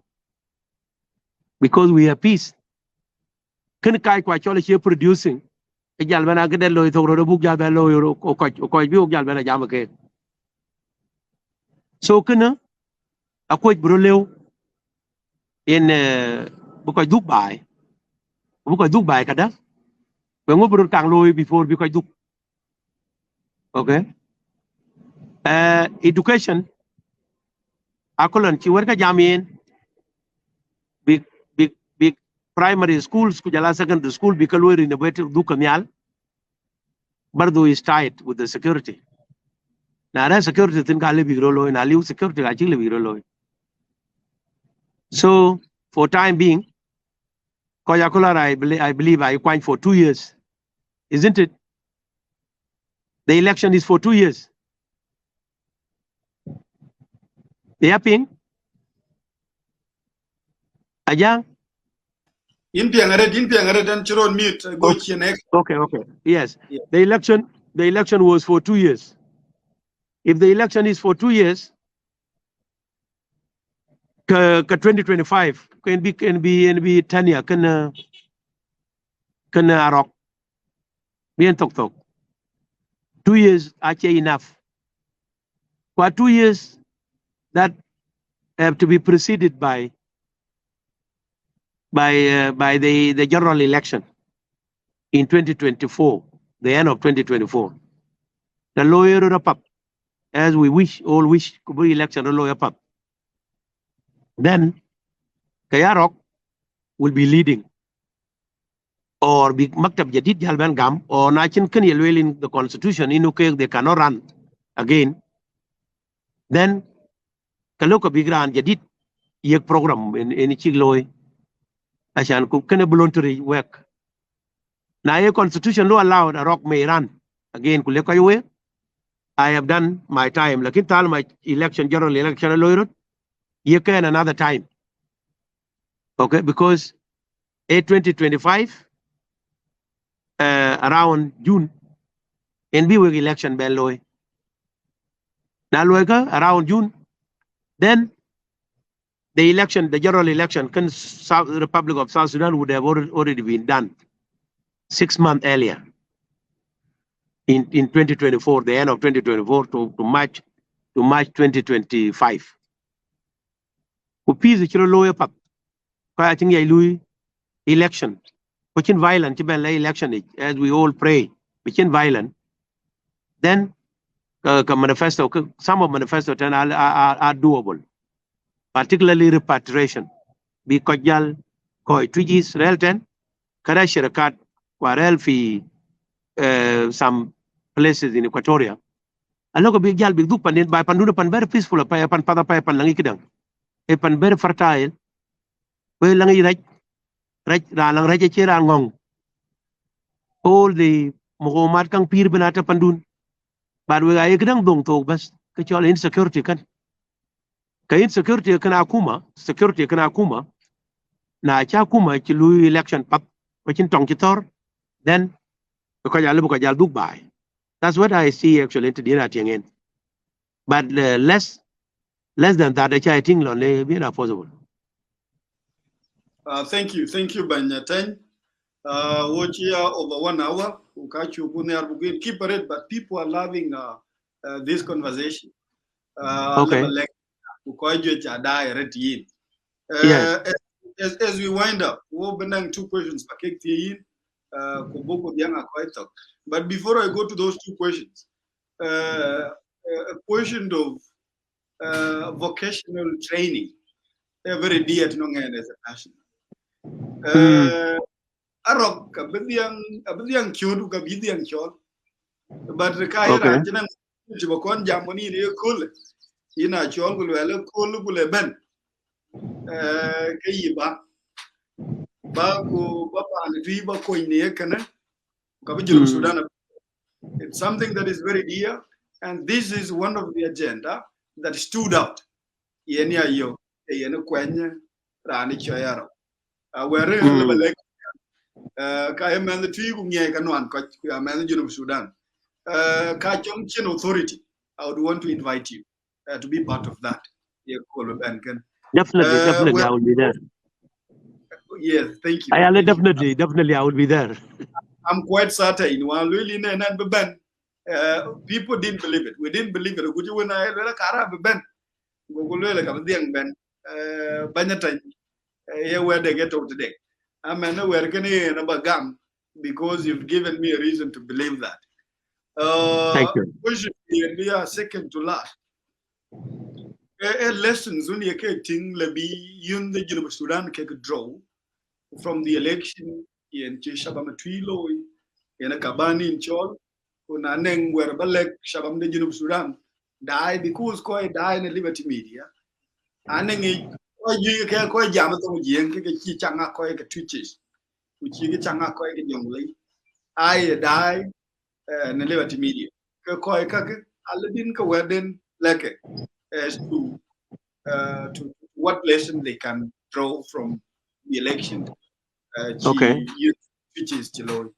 Because we have peace. Ken kai kwa chole che producing. E jal bana ke lo to ro buk jal ba lo ko bi ok jal bana jam ke. So kana akoy bro lew in bukoy Dubai kada. When we bro kang lo before bukoy duk. Okay? Education, akolan ci warka jamin big primary schools kujala secondary school bikalwe renovated dukanyal bardo is tied with the security. Now security tin ka le bigro loy na liu security ka chi le bigro loy. So for time being, Koyakola I believe I quite for 2 years, isn't it? The election is for 2 years. Yaping, Ajang. In Piangare, and Chiron meet go next. Okay. Yes. Yeah. The election was for 2 years. If the election is for 2 years, 2025 can be 10 years can arok. Bien tok. 2 years actually enough. For 2 years that have to be preceded by the general election in 2024, the end of 2024. The lawyer up, as we all wish to be election, the lawyer up. Then Kayarok will be leading, or be Maktab Jadid Jalban Gam, or Nachin Kenyelwell in the constitution, in UK they cannot run again. Then Kaloka Bigran Jadid Yek program in Chigloy. Ashan can voluntary work. Now a constitution law allowed a rock may run again. I have done my time. Like in my election, general election lawyer, you can another time. Okay, because a 2025 around June, and we will election bell loy. Now around June, then the election, the general election, the Republic of South Sudan would have already been done 6 months earlier in 2024, the end of 2024 to March 2025. Peace lawyer pap. I think election. Which in violent election as we all pray, which in violent. Then manifesto, some of manifesto are doable. Particularly repatriation. Because Jal Koi Twigis Relten, Karashirakat, Quarel fi some places in Equatoria. A lot of big Jal big Dupan by Pandupan very peaceful, a pan pada pan langikidang. A pan very fertile. Well, Langi Ralang Rajachira Ngong. All the Mohamad Kang Pir Benata Pandun. But we are Ekdang Dong to best, Kachol insecurity can. Insecurity kana akuma na cha kuma ci lui election pap ko ci tong ci tor then ko jal duk bay. That's what I see actually to dinner again. But less than that I think lonely be not possible. Thank you Banyatany. Watch here over 1 hour. Keep it, but people are loving this conversation. Okay. As we wind up, we'll be 2 questions. But before I go to those 2 questions, a question of vocational training every day at Nongan as a passion. Arok, a billion kyodu, a billion chol, but the Kaira, Jibakon Jamoni, cool. Ina chol gulwele kolu gule ben kayiba ba ko papa ni ba ko ne kana ka bijuru Sudan. It's something that is very dear, and this is one of the agenda that stood out. Yeni ayo yeni kwenya rani choyaro were lebele ka emen the twi ngie kanwan ka men juru Sudan ka chom chin authority. I would want to invite you to be part of that. Definitely, I will be there. Yes, thank you. Definitely, I will be there. I'm quite certain. People didn't believe it. We didn't believe it. When I where they get out today. Because you've given me a reason to believe that. Thank you. we are second to last. A lessons only a thing be yun the University Sudan can draw from the election in Shabam Twilo in a Kabani in Chol, Unaneng where Balek Shabam the University Sudan die because quite die in a Liberty Media. Aneng you can quite Yamato Yen, Changa quite twitches, which you get Changa quite youngly. I die in the Liberty Media. Koi Kaka, Alabin Kawaden like as to what lesson they can draw from the election. Okay. Which is Chiloy.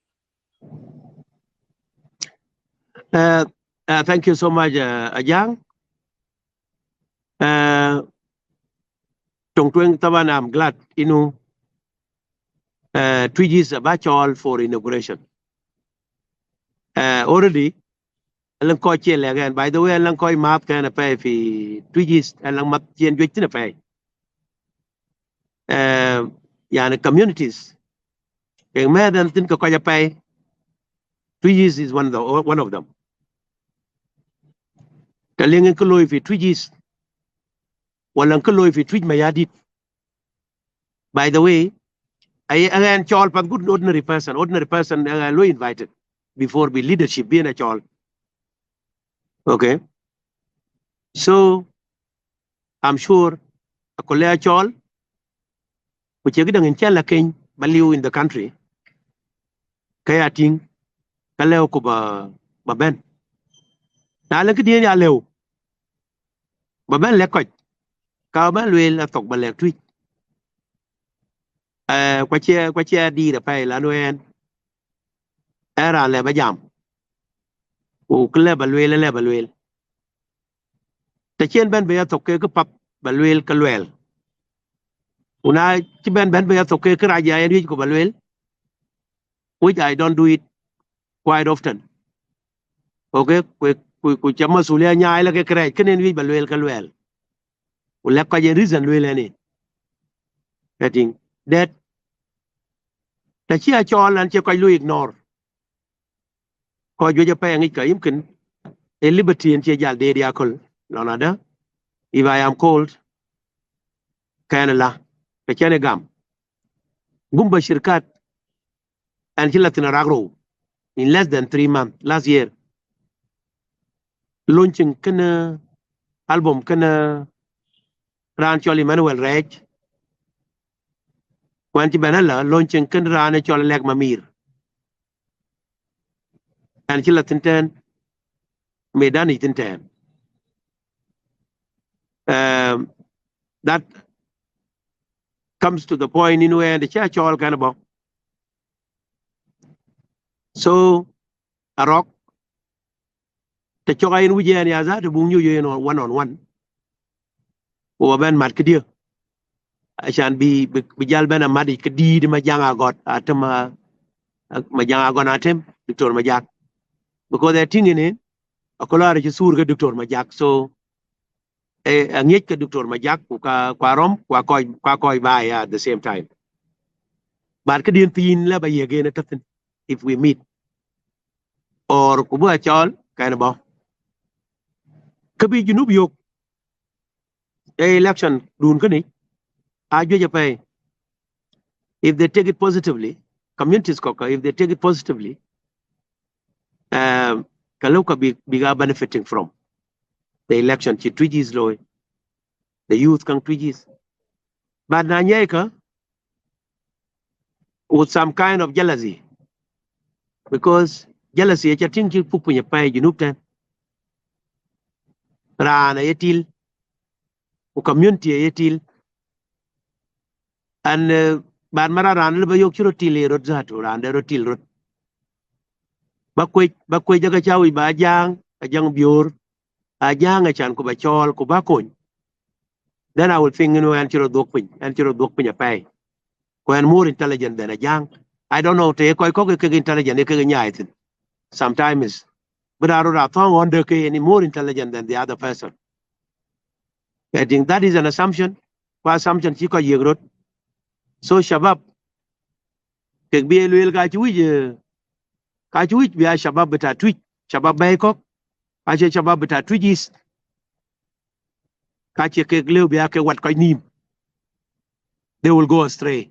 Thank you so much, Ajang. Tongtweng Taban, I'm glad, Twigis about all for inauguration. Already, Alang Koi Chiel again. By the way, Alang Koi map can a pay fi Twigis, Alang Mat Yen Witin a pay. Yani communities. Yung mehr than tin ko kaya pay. Twigis is one of them. Kalingin ko loy fi Twigis. Walang ko loy fi Twig Mayadit. By the way, I again chol pat good ordinary person lo invited before be leadership being a chol. Okay. So I'm sure a kolea chol which you in chala king baliu in the country. Kaya ting kaleo ko ba ben. Na lang kidi ya leo. Ba ben lekoj. Ka ba luel atok ba lek tweet. Kwa chia đi da pai la noen. Era le ba jam. O kle ba luel. Ta chen ben be atok ke ko pap ba luel ka luel. Una chi ben be atok ke raja en wi ko ba luel. Which I don't do it quite often. Okay, ku chama sulia nyai la ke kre kenen wi ba luel ka luel. Ula ka je reason luel ni. I think that ta chia chol an che ko lu ignore. Ko jo je pa ngi ka im kin a liberty en che jal de dia kol lonada. If I am called kanala ka chane gam. Gumba shirkat and Latin Ragro in less than 3 months last year. Launching kana album kana ran choli Manuel Reg. Wanti banala launching kana ran choli Leg Mamir. And Latin ten medan itin ten. That comes to the point in where the church all kind of. So a rock the choka in wuje ni aza to bung you one on one. O ben mat kedia. Ashan bijal ben amadi kedi di majanga got atema majanga gon atem Dr. Majak. Because they're thinking in a color is sur Dr. Majak. So a ngik Dr. Majak kwarom kwakoi by at the same time. But kedin tin la ba again at if we meet. Or kubu achol kind of kabi junub yok election dun kani ajo pay if they take it positively communities koka if they take it positively kaloka biga benefiting from the election chi twigis law the youth can twigis but nanyeka with some kind of jealousy because jealousy cha ting chi pupunya pay junub ten rana yetil o community yetil and ban mara ran le bayok chiro tile rot zato ran de rotil rot bakwe jaga chawi ba ajang bior ajang achan ko ba chol ko ba kon then I will think an chiro dok pin pay ko an more intelligent than ajang I don't know te ko ke intelligent ke nyai tin sometimes but I don't thong on the any more intelligent than the other person. I think that is an assumption. Kwa assumption chiko yegrot. So Shabab kek bi eluel ka chuj bi Shabab beta tweet Shabab bay kok ache shabab bita twigis kache ke leo biya ke wat koy nim, they will go astray.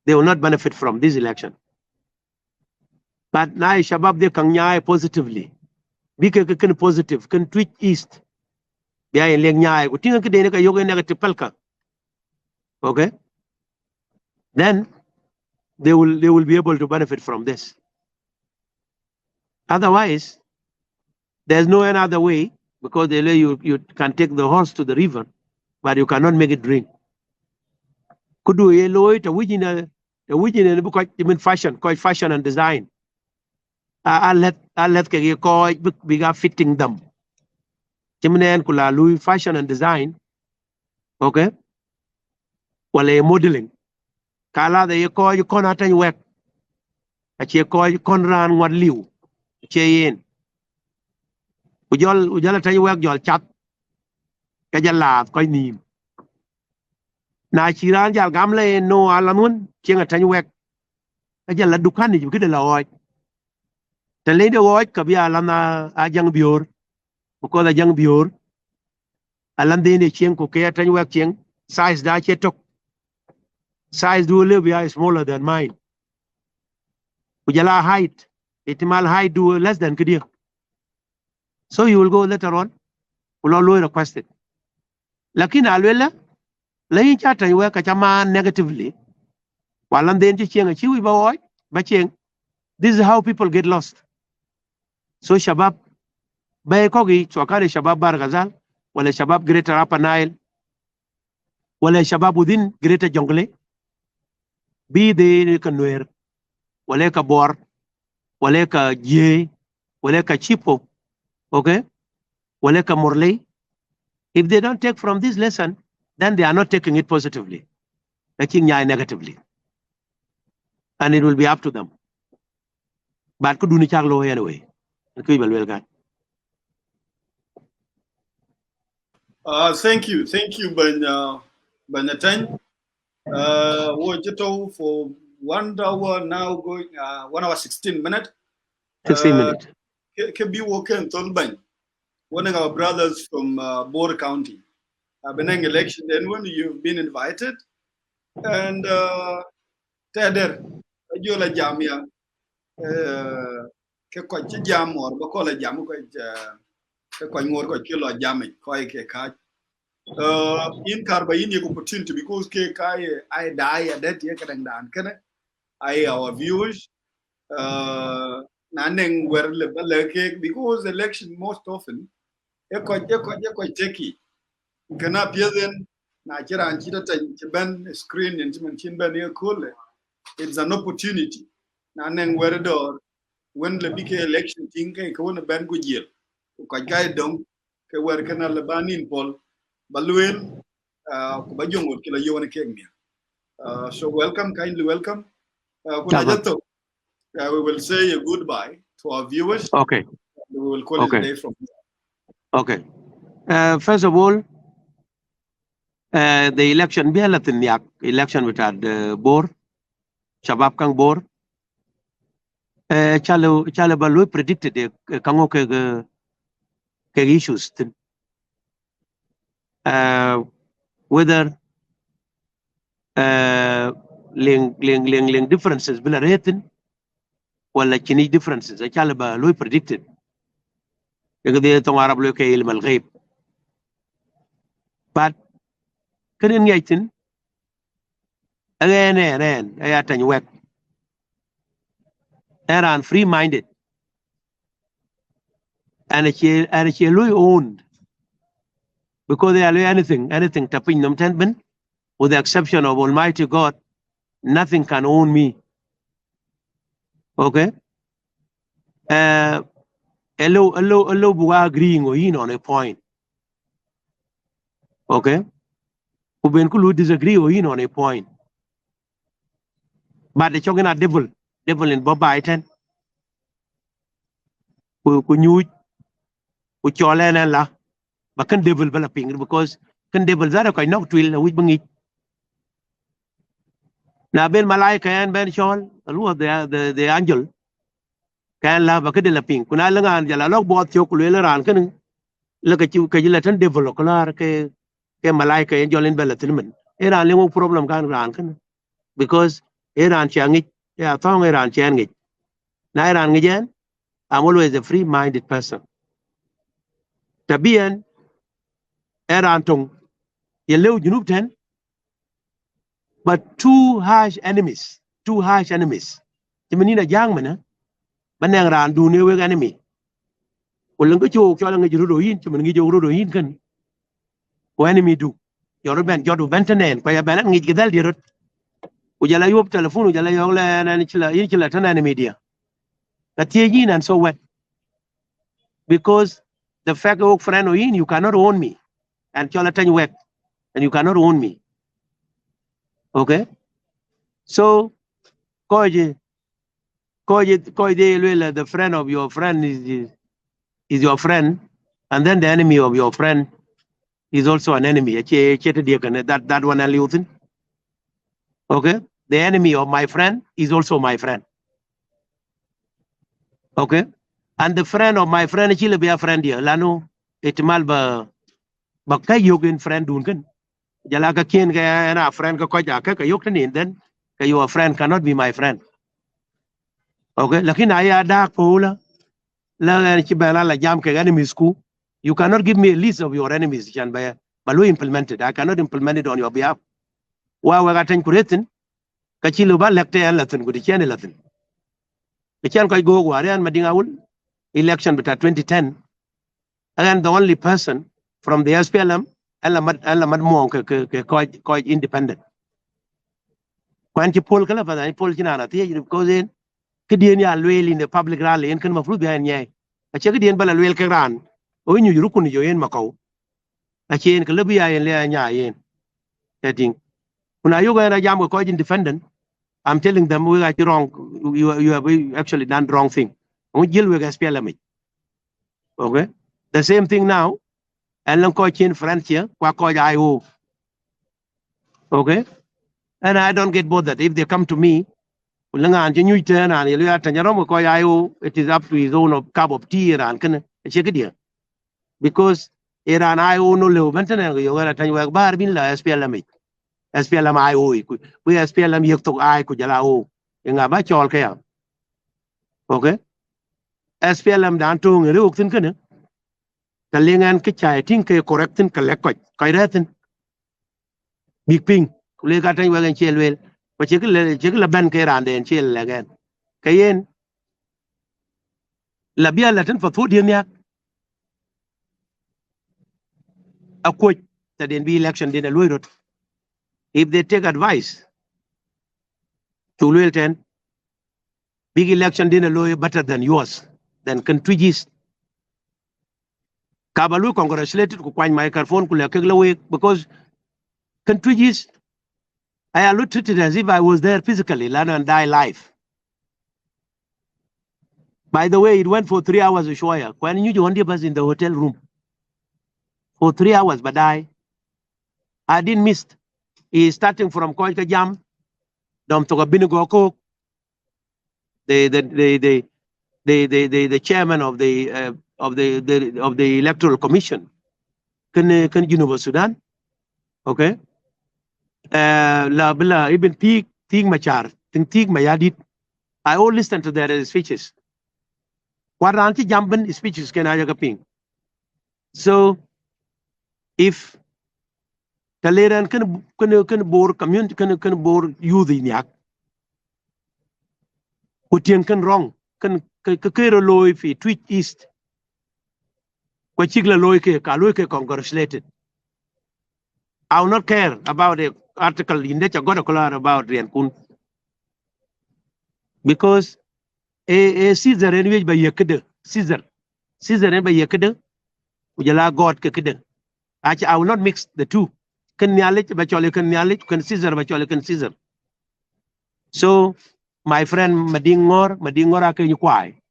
They will not benefit from this election. But now shabab they can nyai positively. Be ke can positive, can twitch east. Biya in leng nyai ko tinga ke dene ka yoga negative palka. Okay? Then they will be able to benefit from this. Otherwise, there's no any other way, because they let you can take the horse to the river, but you cannot make it drink. Could do a low it a within a book fashion, quite fashion and design. I'll let koi bigger fitting them. Jimine kula Louis fashion and design. Okay. Well, a modeling. Kala the koi you can't attend work. A che koi you can't run what liu. Che in. Ujala tell you work your chat. Kajala koi nim. Na chiran jal gamle no alamun chenga tell you work. Ajala dukani you get a law. The lady watch kabia lana Ajang Bior, because Ajang Bior, Alandine Cheng Kokea Tanwak Cheng, size da chetok. Size do live smaller than mine. Ujala height, itimal height do less than Kadir. So you will go later on, will all request it. Lakin alwela, laying chat and work at a man negatively, while Landine Cheng a chewy boy, Bacheng. This is how people get lost. So Shabab, Bay Kogi, Chwakari Shabab Bar Ghazal, wale Shabab Greater Upper Nile, wale Shabab within Greater Jungle, be the Kanwer, wale ka Bor, wale ka Jay, wale ka Chipo, okay, wale ka Morley. If they don't take from this lesson, then they are not taking it positively, taking it negatively. And it will be up to them. But could do ni chaglo anyway. Thank you, Ben Ateny. We're for 1 hour now, going 1 hour 16 minutes. 16 minutes. Can be working Tolbany, one of our brothers from Bior County. I've been in election then when you've been invited, and Teder, Jola Jamia. Ke ko ci jam or ba ko la jam ko ke ko ngor ko kilo jam ko ke ka in karba in ye opportunity because ke kai I die that ye kadang dan kana I our viewers naneng wer le bale ke because election most often e ko teki kana pieden na kira an kita tan ben screen and chin ben ye kule. It's an opportunity naneng wer door when the big election thing ke ko na ben gujil ko kay dong ke wer kana le banin pol balwen ko ba jongol ki la yone ke mi so kindly welcome we will say a goodbye to our viewers. Okay, we will call it a day from here. Okay, first of all, the election be election with Bior Shabab Kang Bior chalo balu predicted kango ke issues whether ling differences bila retin wala chini differences chalo balu predicted de tong arab lo ke ilm al ghaib but kenen ngaitin again ay Ateny wek and free-minded, and it's owned because they are anything tapping them ten, with the exception of Almighty God, nothing can own me. Okay. Hello, agreeing on a point. Okay. Ubenkulu disagree on a point. But the choking are devil in Boba Iten. Ku nyu ku chole na la ba kan devil bala ping because kan devil zara ko nok twil wi bangi na ben malaika and ben chol alu the angel kan la ba kede la ping kuna la ngan jala lok bot chok le la ran kan la ka chu ka jila tan develop klar ke malaika en jolen bela tin men era le mo problem kan ran kan because Iran changi ya thong Iran changi na Iran ngijen I'm always a free minded person tabian Iran tong ye lew junub ten but two harsh enemies timenina jang mena banang ran du ne we enemy kulen ko chu cho la ngi ru do yin timen ngi jo ru do yin kan ko enemy du yo ben jodu bentenen ko ya ben ngi gidal di rot ujala yob telephone ujala yong la na ni chila tan enemy dia ka tie yin and so what because the fact of friend o yin you cannot own me and chola tan wek and you cannot own me okay so koje the friend of your friend is your friend and then the enemy of your friend is also an enemy that one aluthin okay the enemy of my friend is also my friend okay and the friend of my friend chile be a friend here lano itimal ba kay yogin friend dun kan jala ka kien ka na friend ka ko ja ka yok tin then ka your friend cannot be my friend okay lakin aya da ko la ci bela la jam ke enemies ku you cannot give me a list of your enemies can by balu implemented I cannot implement it on your behalf wa ga tan kuretin ka ci lu ba lekte yan latin gudi ken latin ke ken koy go wa ran madinga wul election beta 2010 and the only person from the SPLM alla mad mo ke ko independent kwan ci pol kala fa pol ci nana tie because in ke dien ya lwel in the public rally en kan mafru bi an nyay a che ke dien bala lwel ke ran o ñu yu rukun yo en makaw a che en ke lebi ya en le nya yen heading kuna yoga na jam ko independent I'm telling them we are wrong you have actually done the wrong thing we deal with SPLM okay the same thing now and lan ko chin friends here kwa ko IO okay and I don't get bothered if they come to me ulangan je ñuy ten an yelu ata ñarom ko IO it is up to his own of cup of tea ran kan che ke dia because Iran IO no le bentene yo gara tan wa bar bin la SPLM IO we SPLM yek to ai ku jala o nga ba chol ke ya okay SPLM dan to ngere ok tin kan ta lengan ke chai tin ke correct tin ka le ko retin big ping ku le ka tan wa gan chelwel ko che ke la ban ke ran den chel la gan kayen la bia la tan fa to dien ya akwaj that in be election din a if they take advice to Lilton, big election din a lawyer better than yours, than countries. Kabalu congratulated ku kwany microphone ku lekeglawe because countries I looked at it as if I was there physically, learn and die live. By the way, it went for 3 hours a shoya. When you was in the hotel room for 3 hours, but I didn't miss. He's starting from Koika Jam, Dom Toga Binigoko, the chairman of the electoral commission. Can University Sudan, okay? La bla even Tig Machar, Tig Mayadit. I all listen to their speeches. What anti jamban speeches can I ping? So if Taleran can bore community can bore youth in yak. Kutien can wrong can kero loy fi tweet east. Kwachigla loyke kaloyke congratulated. I will not care about the article in nature got a color about Riankun. Because a Caesar anyway by Yakida. Caesar and by Yakida, Ujala God Kakida. Actually, I will not mix the two. Can Nialit Bacholi can Nialit, can Caesar Bacholi can Caesar. So my friend Madingora can you quai.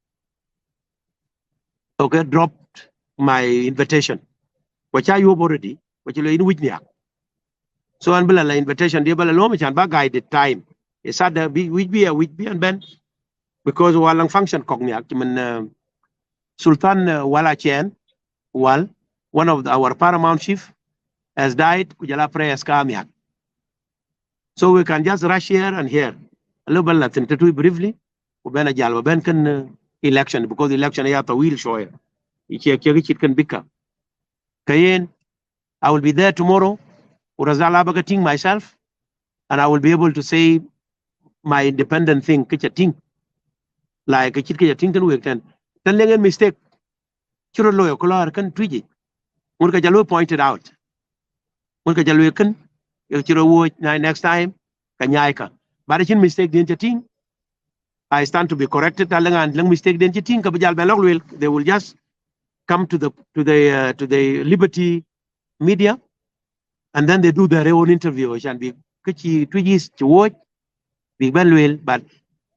Okay, dropped my invitation. Which I you already, which you in Whitney. So unbelievable invitation, the Balomich and Bagay the time. It's sad that we be and Ben. because walang function kogniak man Sultan Wala Chen Wal, one of our paramount chief, has died. Kujala prayers kamiak. So we can just rush here and here. A little bit Latin to briefly. Ubena jalwa ben kan election because election ya tawil shoya. It can bika. Kayen, I will be there tomorrow. Urazala bagating myself, and I will be able to say my independent thing. Kichating like a kichating can work then. Then lengen mistake. Churo loyo kolar kan twiji. Murka jalo pointed out. Murka jalo kan churo wo next time kanyaika. But it's mistake the chating. I stand to be corrected. Lang mistake the chating kabajal belog they will just come to the Liberty Media, and then they do their own interview. And be kichi twigis to watch big well, but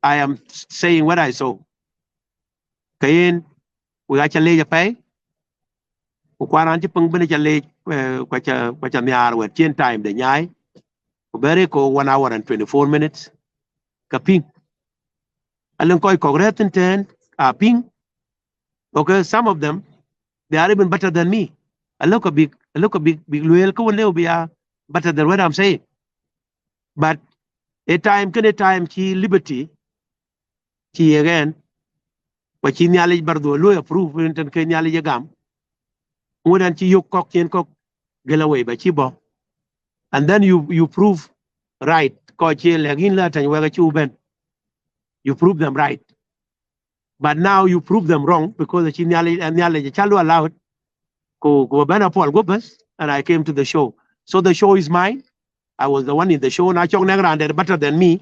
I am saying what I saw. Kayen we got a pay. Ukwaran pang bene chale kwacha miar we 10 time the nyai. Ubere ko 1 hour and 24 minutes. Kaping. Alang koi kogretin ten ping. Okay, some of them they are even better than me. I look a big loyal ko be better than what I'm saying. But a time chi liberty chi again what chi nyali bardo lo approve inten ke nyali jagam ngodan chi yok kok chen kok gelaway ba chi bo, and then you prove right ko chi lagin la tan waga chu ben, you prove them right, but now you prove them wrong because the chi nyali chalu allowed go ben Paul Gobas, and I came to the show. So the show is mine. I was the one in the show. Na chong negra they're better than me.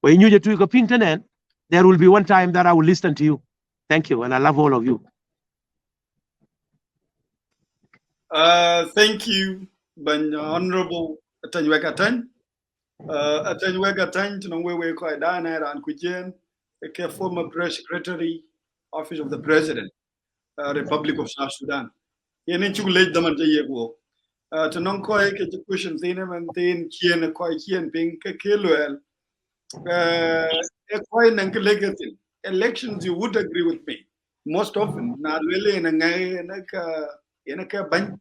When you do a pinternet, there will be one time that I will listen to you. Thank you, and I love all of you. Thank you, Ben Honorable Ateny Ateny. Ateny Ateny, to know where we're quite down and Kujen, a former press secretary, Office of the President, Republic of South Sudan. Yen chu late the man yego. To non koi ke question thing and then kien koi kien ping ke kelwell. Koi nank elections you would agree with me. Most often, na really in a ban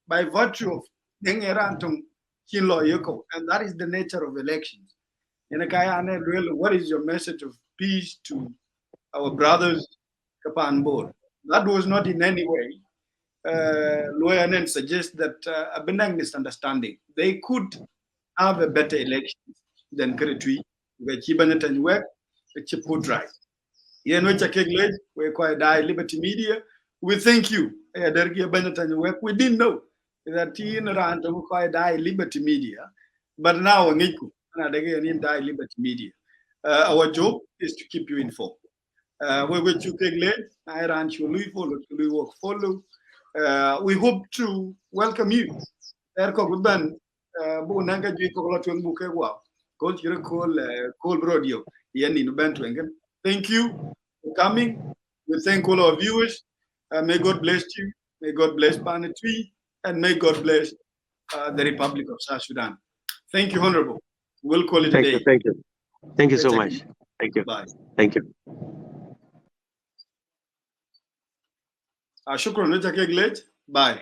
by virtue of Nengerantum Kinlo Yoko, and that is the nature of elections. In a Kayane, really, what is your message of peace to our brothers Kapan board? That was not in any way lawyer suggest that a benign misunderstanding. They could have a better election than Keretui, where Chibanet and work, which you put right. Yen which a keglet, we quite die Liberty Media. We thank you. We didn't know that in around we quite die Liberty Media, but now we die Liberty Media. Our job is to keep you informed. We will I ran follow. We hope to welcome you. Thank you for coming. We thank all our viewers. May God bless you. May God bless Panetui, and may God bless the Republic of South Sudan. Thank you, Honorable. We'll call it a day. Thank you. Thank you so much. Thank you. Bye. Thank you. Shukran. Bye.